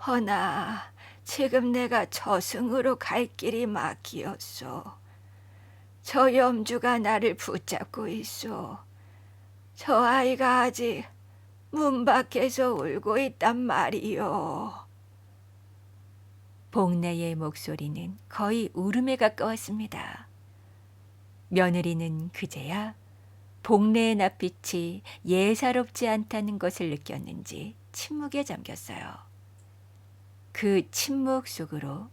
허나 지금 내가 저승으로 갈 길이 막히었소. 저 염주가 나를 붙잡고 있소. 저 아이가 아직 문 밖에서 울고 있단 말이요. 복내의 목소리는 거의 울음에 가까웠습니다. 며느리는 그제야 복내의 낯빛이 예사롭지 않다는 것을 느꼈는지 침묵에 잠겼어요. 그 침묵 속으로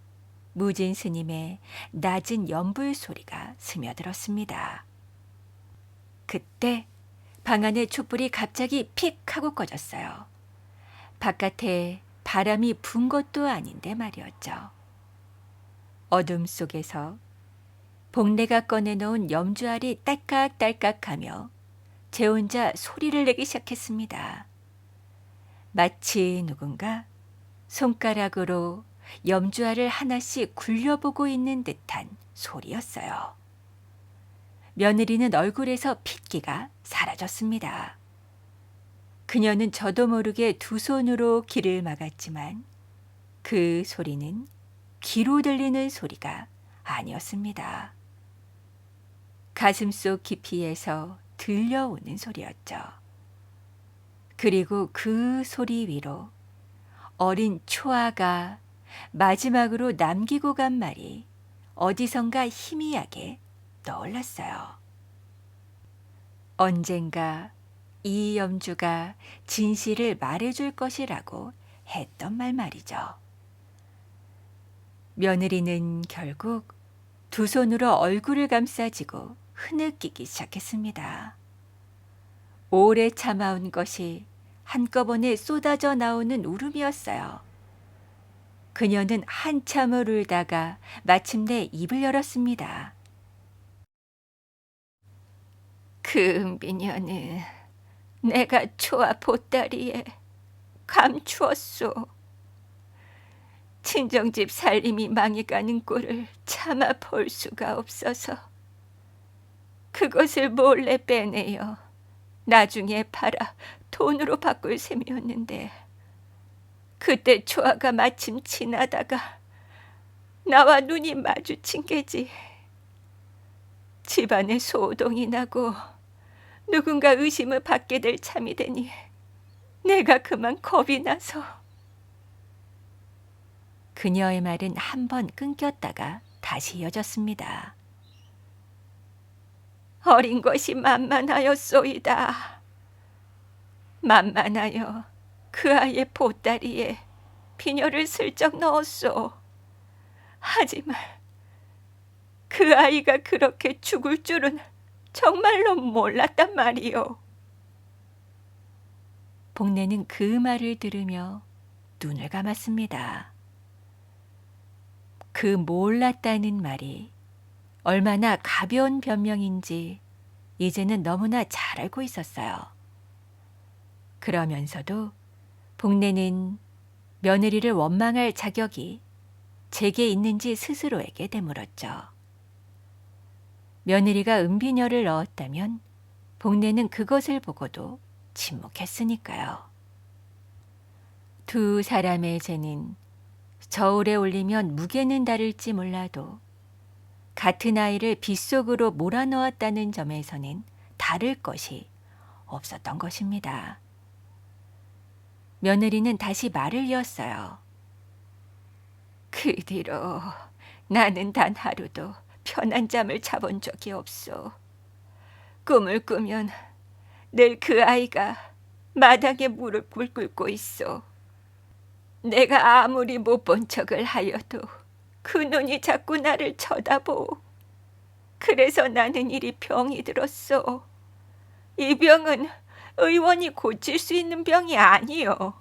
무진 스님의 낮은 연불 소리가 스며들었습니다. 그때 방 안의 촛불이 갑자기 픽 하고 꺼졌어요. 바깥에 바람이 분 것도 아닌데 말이었죠. 어둠 속에서 복내가 꺼내놓은 염주알이 딸깍딸깍하며 제 혼자 소리를 내기 시작했습니다. 마치 누군가 손가락으로 염주알을 하나씩 굴려보고 있는 듯한 소리였어요. 며느리는 얼굴에서 핏기가 사라졌습니다. 그녀는 저도 모르게 두 손으로 귀를 막았지만 그 소리는 귀로 들리는 소리가 아니었습니다. 가슴속 깊이에서 들려오는 소리였죠. 그리고 그 소리 위로 어린 초아가 마지막으로 남기고 간 말이 어디선가 희미하게 떠올랐어요. 언젠가 이 염주가 진실을 말해줄 것이라고 했던 말 말이죠. 며느리는 결국 두 손으로 얼굴을 감싸쥐고 흐느끼기 시작했습니다. 오래 참아온 것이 한꺼번에 쏟아져 나오는 울음이었어요. 그녀는 한참을 울다가 마침내 입을 열었습니다. 그 은비녀는 내가 초아 보따리에 감추었소. 친정집 살림이 망해가는 꼴을 참아 볼 수가 없어서 그것을 몰래 빼내어 나중에 팔아 돈으로 바꿀 셈이었는데 그때 초아가 마침 지나다가 나와 눈이 마주친 게지. 집안에 소동이 나고 누군가 의심을 받게 될 참이 되니 내가 그만 겁이 나서. 그녀의 말은 한 번 끊겼다가 다시 이어졌습니다. 어린 것이 만만하였소이다. 만만하여 그 아이의 보따리에 비녀를 슬쩍 넣었소. 하지만 그 아이가 그렇게 죽을 줄은 정말로 몰랐단 말이오. 복내는 그 말을 들으며 눈을 감았습니다. 그 몰랐다는 말이 얼마나 가벼운 변명인지 이제는 너무나 잘 알고 있었어요. 그러면서도 복내는 며느리를 원망할 자격이 제게 있는지 스스로에게 되물었죠. 며느리가 은비녀를 넣었다면 복내는 그것을 보고도 침묵했으니까요. 두 사람의 죄는 저울에 올리면 무게는 다를지 몰라도 같은 아이를 빗속으로 몰아넣었다는 점에서는 다를 것이 없었던 것입니다. 며느리는 다시 말을 이었어요. 그 뒤로 나는 단 하루도 편한 잠을 자본 적이 없어. 꿈을 꾸면 늘 그 아이가 마당에 무릎을 꿇고 있어. 내가 아무리 못 본 척을 하여도 그 눈이 자꾸 나를 쳐다보. 그래서 나는 이리 병이 들었어. 이 병은 의원이 고칠 수 있는 병이 아니요.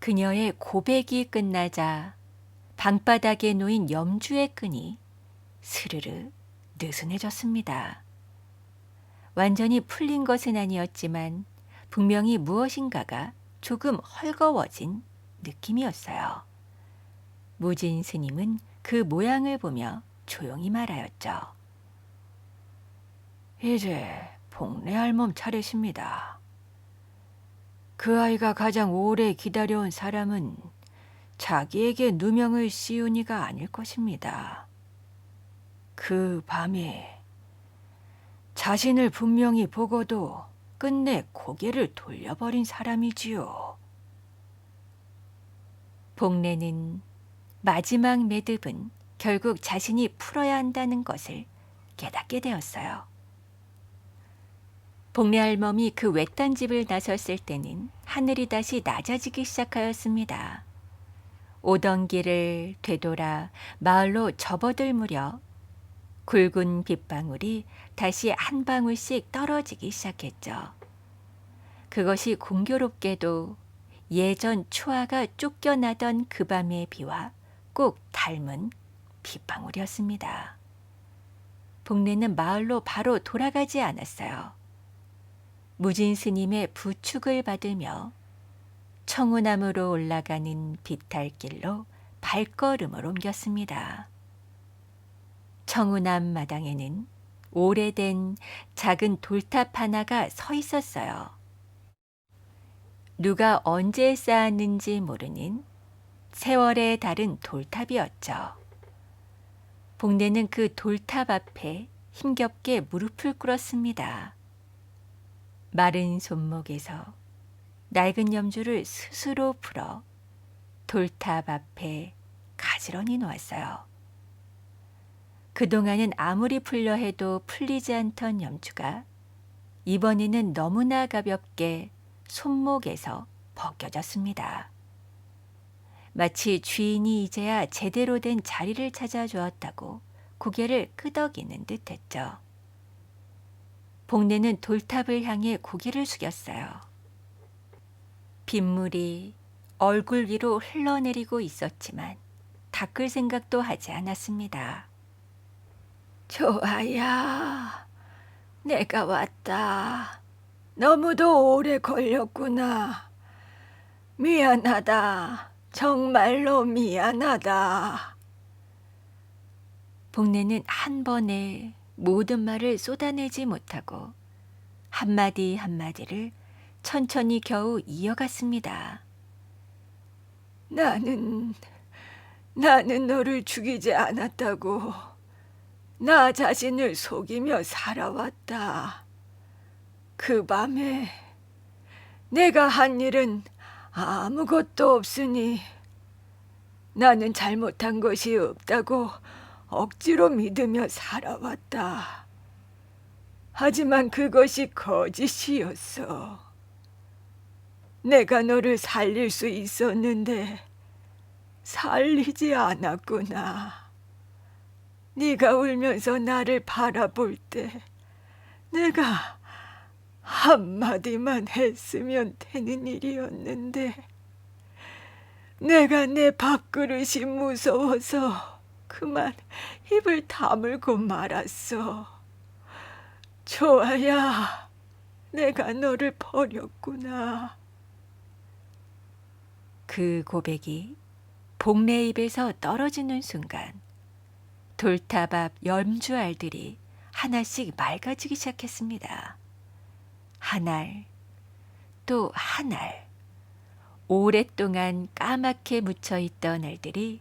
그녀의 고백이 끝나자 방바닥에 놓인 염주의 끈이 스르르 느슨해졌습니다. 완전히 풀린 것은 아니었지만 분명히 무엇인가가 조금 헐거워진 느낌이었어요. 무진 스님은 그 모양을 보며 조용히 말하였죠. 이제 복내 할멈 차례십니다. 그 아이가 가장 오래 기다려온 사람은 자기에게 누명을 씌운 이가 아닐 것입니다. 그 밤에 자신을 분명히 보고도 끝내 고개를 돌려버린 사람이지요. 복내는 마지막 매듭은 결국 자신이 풀어야 한다는 것을 깨닫게 되었어요. 복내 할멈이 그 외딴 집을 나섰을 때는 하늘이 다시 낮아지기 시작하였습니다. 오던 길을 되돌아 마을로 접어들 무렵 굵은 빗방울이 다시 한 방울씩 떨어지기 시작했죠. 그것이 공교롭게도 예전 초아가 쫓겨나던 그 밤의 비와 꼭 닮은 빗방울이었습니다. 복내는 마을로 바로 돌아가지 않았어요. 무진 스님의 부축을 받으며 청우나무로 올라가는 비탈길로 발걸음을 옮겼습니다. 청우남 마당에는 오래된 작은 돌탑 하나가 서 있었어요. 누가 언제 쌓았는지 모르는 세월에 다른 돌탑이었죠. 복내는 그 돌탑 앞에 힘겹게 무릎을 꿇었습니다. 마른 손목에서 낡은 염주를 스스로 풀어 돌탑 앞에 가지런히 놓았어요. 그동안은 아무리 풀려 해도 풀리지 않던 염주가 이번에는 너무나 가볍게 손목에서 벗겨졌습니다. 마치 주인이 이제야 제대로 된 자리를 찾아주었다고 고개를 끄덕이는 듯했죠. 복내는 돌탑을 향해 고개를 숙였어요. 빗물이 얼굴 위로 흘러내리고 있었지만 닦을 생각도 하지 않았습니다. 좋아야, 내가 왔다. 너무도 오래 걸렸구나. 미안하다. 정말로 미안하다. 복내는 한 번에 모든 말을 쏟아내지 못하고 한마디 한마디를 천천히 겨우 이어갔습니다. 나는 너를 죽이지 않았다고. 나 자신을 속이며 살아왔다. 그 밤에 내가 한 일은 아무것도 없으니 나는 잘못한 것이 없다고 억지로 믿으며 살아왔다. 하지만 그것이 거짓이었어. 내가 너를 살릴 수 있었는데 살리지 않았구나. 네가 울면서 나를 바라볼 때 내가 한마디만 했으면 되는 일이었는데 내가 내 밥그릇이 무서워서 그만 입을 다물고 말았어. 좋아야, 내가 너를 버렸구나. 그 고백이 복내 입에서 떨어지는 순간 돌탑 앞 염주알들이 하나씩 맑아지기 시작했습니다. 한 알, 또 한 알, 오랫동안 까맣게 묻혀있던 알들이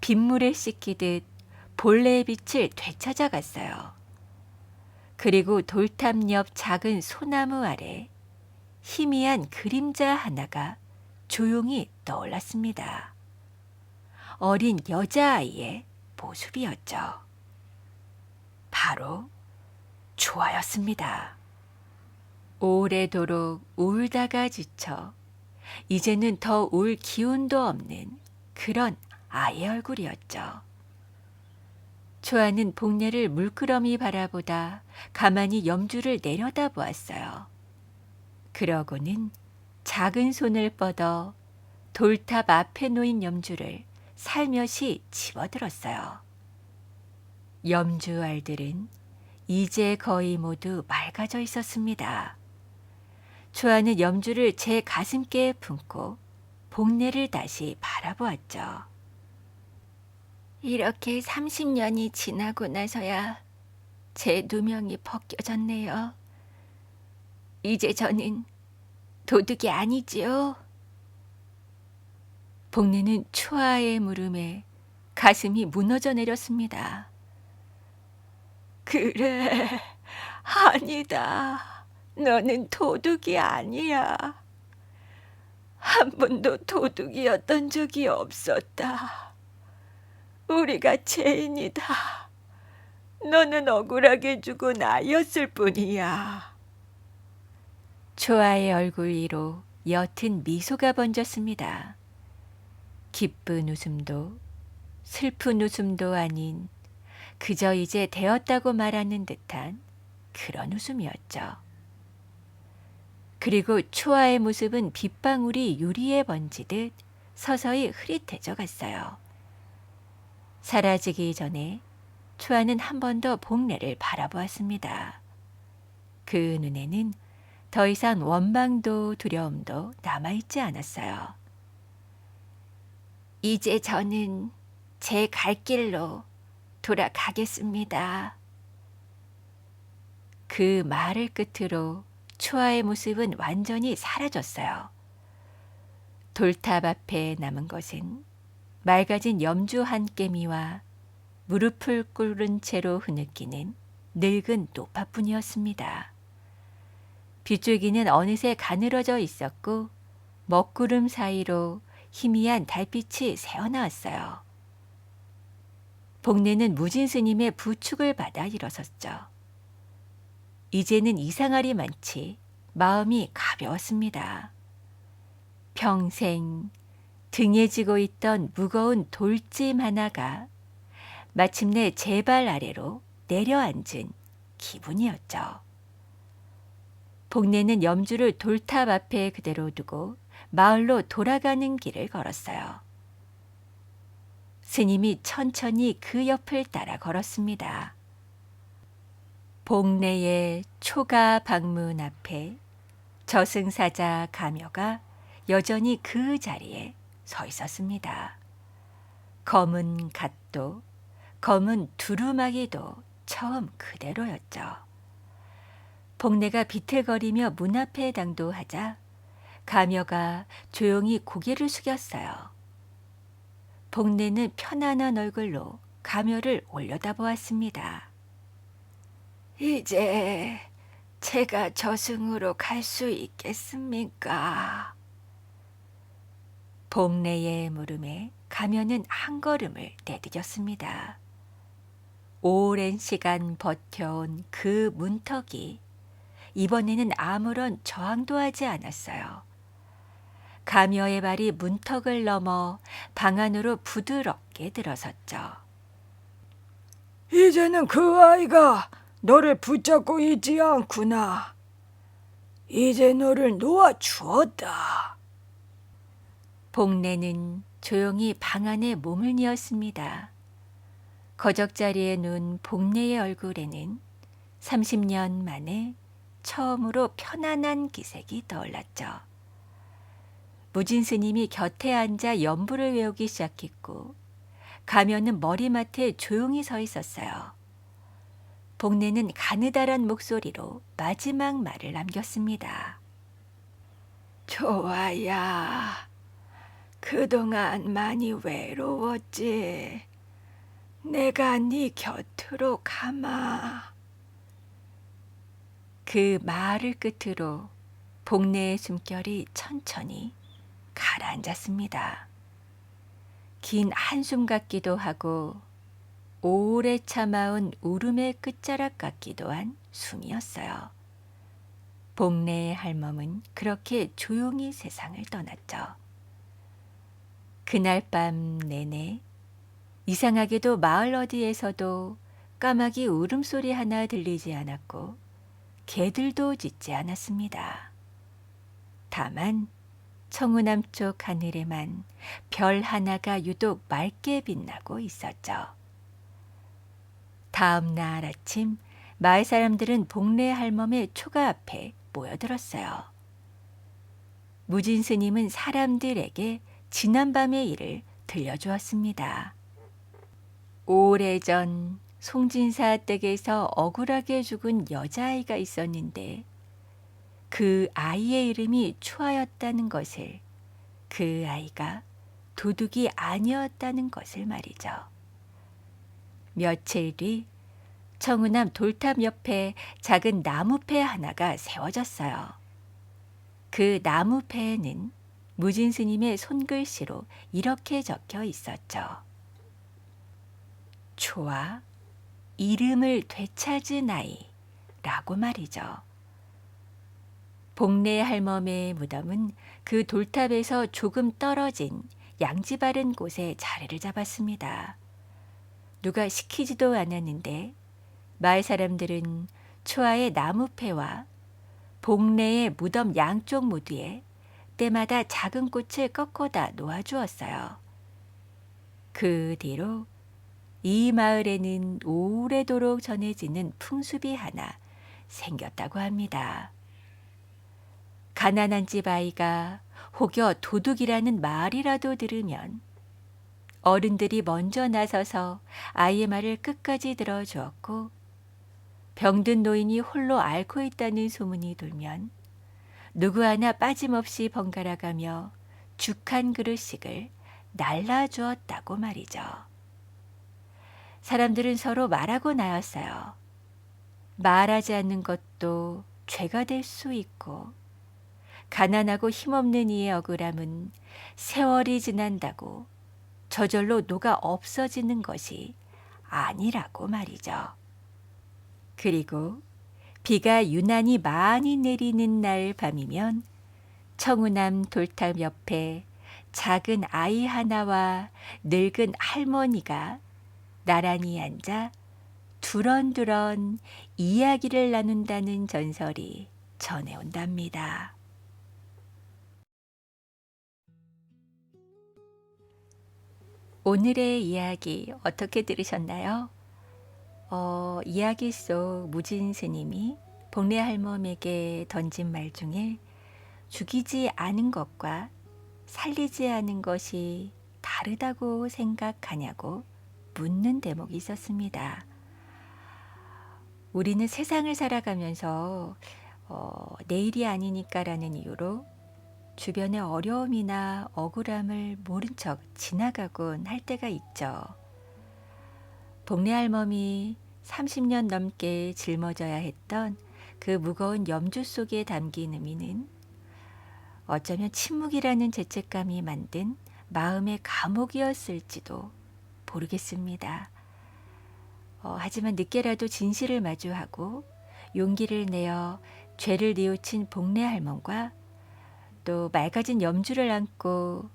빗물에 씻기듯 본래의 빛을 되찾아갔어요. 그리고 돌탑 옆 작은 소나무 아래 희미한 그림자 하나가 조용히 떠올랐습니다. 어린 여자아이의 모습이었죠. 바로 초아였습니다. 오래도록 울다가 지쳐 이제는 더 울 기운도 없는 그런 아이의 얼굴이었죠. 초아는 복례를 물끄러미 바라보다 가만히 염주를 내려다보았어요. 그러고는 작은 손을 뻗어 돌탑 앞에 놓인 염주를 살며시 집어들었어요. 염주알들은 이제 거의 모두 맑아져 있었습니다. 초아는 염주를 제 가슴께에 품고 복례를 다시 바라보았죠. 이렇게 30년이 지나고 나서야 제 누명이 벗겨졌네요. 이제 저는 도둑이 아니지요. 복례는 초아의 물음에 가슴이 무너져 내렸습니다. 그래, 아니다. 너는 도둑이 아니야. 한 번도 도둑이었던 적이 없었다. 우리가 죄인이다. 너는 억울하게 죽은 아이였을 뿐이야. 초아의 얼굴 위로 옅은 미소가 번졌습니다. 기쁜 웃음도 슬픈 웃음도 아닌 그저 이제 되었다고 말하는 듯한 그런 웃음이었죠. 그리고 초아의 모습은 빗방울이 유리에 번지듯 서서히 흐릿해져 갔어요. 사라지기 전에 초아는 한 번 더 복례를 바라보았습니다. 그 눈에는 더 이상 원망도 두려움도 남아있지 않았어요. 이제 저는 제 갈 길로 돌아가겠습니다. 그 말을 끝으로 초아의 모습은 완전히 사라졌어요. 돌탑 앞에 남은 것은 맑아진 염주 한 깨미와 무릎을 꿇은 채로 흐느끼는 늙은 노파뿐이었습니다. 빗줄기는 어느새 가늘어져 있었고 먹구름 사이로 희미한 달빛이 새어나왔어요. 복례는 무진 스님의 부축을 받아 일어섰죠. 이제는 이상하리만치 마음이 가벼웠습니다. 평생 등에 지고 있던 무거운 돌짐 하나가 마침내 제 발 아래로 내려앉은 기분이었죠. 복례는 염주를 돌탑 앞에 그대로 두고 마을로 돌아가는 길을 걸었어요. 스님이 천천히 그 옆을 따라 걸었습니다. 복례의 초가 방문 앞에 저승사자 가묘가 여전히 그 자리에 서 있었습니다. 검은 갓도 검은 두루마기도 처음 그대로였죠. 복례가 비틀거리며 문 앞에 당도하자 가묘가 조용히 고개를 숙였어요. 복례는 편안한 얼굴로 가묘를 올려다보았습니다. 이제 제가 저승으로 갈 수 있겠습니까? 복례의 물음에 가면은 한 걸음을 내디뎠습니다. 오랜 시간 버텨온 그 문턱이 이번에는 아무런 저항도 하지 않았어요. 가며의 발이 문턱을 넘어 방 안으로 부드럽게 들어섰죠. 이제는 그 아이가 너를 붙잡고 있지 않구나. 이제 너를 놓아 주었다. 복례는 조용히 방 안에 몸을 뉘었습니다. 거적자리에 누운 복례의 얼굴에는 30년 만에 처음으로 편안한 기색이 떠올랐죠. 무진 스님이 곁에 앉아 연부를 외우기 시작했고 가면은 머리맡에 조용히 서 있었어요. 복례는 가느다란 목소리로 마지막 말을 남겼습니다. 좋아야. 그동안 많이 외로웠지. 내가 네 곁으로 가마. 그 말을 끝으로 복례의 숨결이 천천히 가라앉았습니다. 긴 한숨 같기도 하고 오래 참아온 울음의 끝자락 같기도 한 숨이었어요. 복례의 할멈은 그렇게 조용히 세상을 떠났죠. 그날 밤 내내 이상하게도 마을 어디에서도 까마귀 울음소리 하나 들리지 않았고 개들도 짖지 않았습니다. 다만 청우남쪽 하늘에만 별 하나가 유독 맑게 빛나고 있었죠. 다음 날 아침 마을 사람들은 복례 할멈의 초가 앞에 모여들었어요. 무진 스님은 사람들에게 지난밤의 일을 들려주었습니다. 오래전 송진사 댁에서 억울하게 죽은 여자아이가 있었는데 그 아이의 이름이 추하였다는 것을, 그 아이가 도둑이 아니었다는 것을 말이죠. 며칠 뒤 청우남 돌탑 옆에 작은 나무패 하나가 세워졌어요. 그 나무패에는 무진 스님의 손글씨로 이렇게 적혀 있었죠. 초아, 이름을 되찾은 아이라고 말이죠. 복례 할멈의 무덤은 그 돌탑에서 조금 떨어진 양지 바른 곳에 자리를 잡았습니다. 누가 시키지도 않았는데 마을 사람들은 초아의 나무패와 복례의 무덤 양쪽 모두에 때마다 작은 꽃을 꺾어다 놓아주었어요. 그 뒤로 이 마을에는 오래도록 전해지는 풍습이 하나 생겼다고 합니다. 가난한 집 아이가 혹여 도둑이라는 말이라도 들으면 어른들이 먼저 나서서 아이의 말을 끝까지 들어주었고, 병든 노인이 홀로 앓고 있다는 소문이 돌면 누구 하나 빠짐없이 번갈아가며 죽 한 그릇씩을 날라주었다고 말이죠. 사람들은 서로 말하고 나였어요. 말하지 않는 것도 죄가 될 수 있고, 가난하고 힘없는 이의 억울함은 세월이 지난다고 저절로 녹아 없어지는 것이 아니라고 말이죠. 그리고 비가 유난히 많이 내리는 날 밤이면 청우남 돌탑 옆에 작은 아이 하나와 늙은 할머니가 나란히 앉아 두런두런 이야기를 나눈다는 전설이 전해온답니다. 오늘의 이야기 어떻게 들으셨나요? 이야기 속 무진 스님이 복례 할멈에게 던진 말 중에 죽이지 않은 것과 살리지 않은 것이 다르다고 생각하냐고 묻는 대목이 있었습니다. 우리는 세상을 살아가면서 내일이 아니니까라는 이유로 주변의 어려움이나 억울함을 모른 척 지나가곤 할 때가 있죠. 복례 할멈이 30년 넘게 짊어져야 했던 그 무거운 염주 속에 담긴 의미는 어쩌면 침묵이라는 죄책감이 만든 마음의 감옥이었을지도 모르겠습니다. 하지만 늦게라도 진실을 마주하고 용기를 내어 죄를 뉘우친 복례 할멈과 또 맑아진 염주를 안고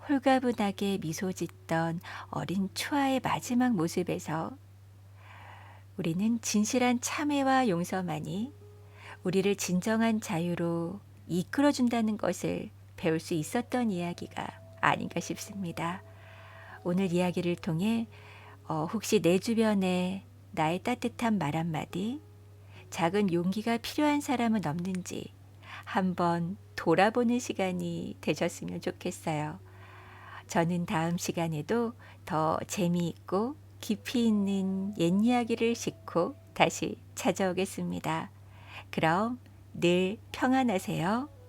홀가분하게 미소 짓던 어린 초아의 마지막 모습에서 우리는 진실한 참회와 용서만이 우리를 진정한 자유로 이끌어준다는 것을 배울 수 있었던 이야기가 아닌가 싶습니다. 오늘 이야기를 통해 혹시 내 주변에 나의 따뜻한 말 한마디, 작은 용기가 필요한 사람은 없는지 한번 돌아보는 시간이 되셨으면 좋겠어요. 저는 다음 시간에도 더 재미있고 깊이 있는 옛 이야기를 싣고 다시 찾아오겠습니다. 그럼 늘 평안하세요.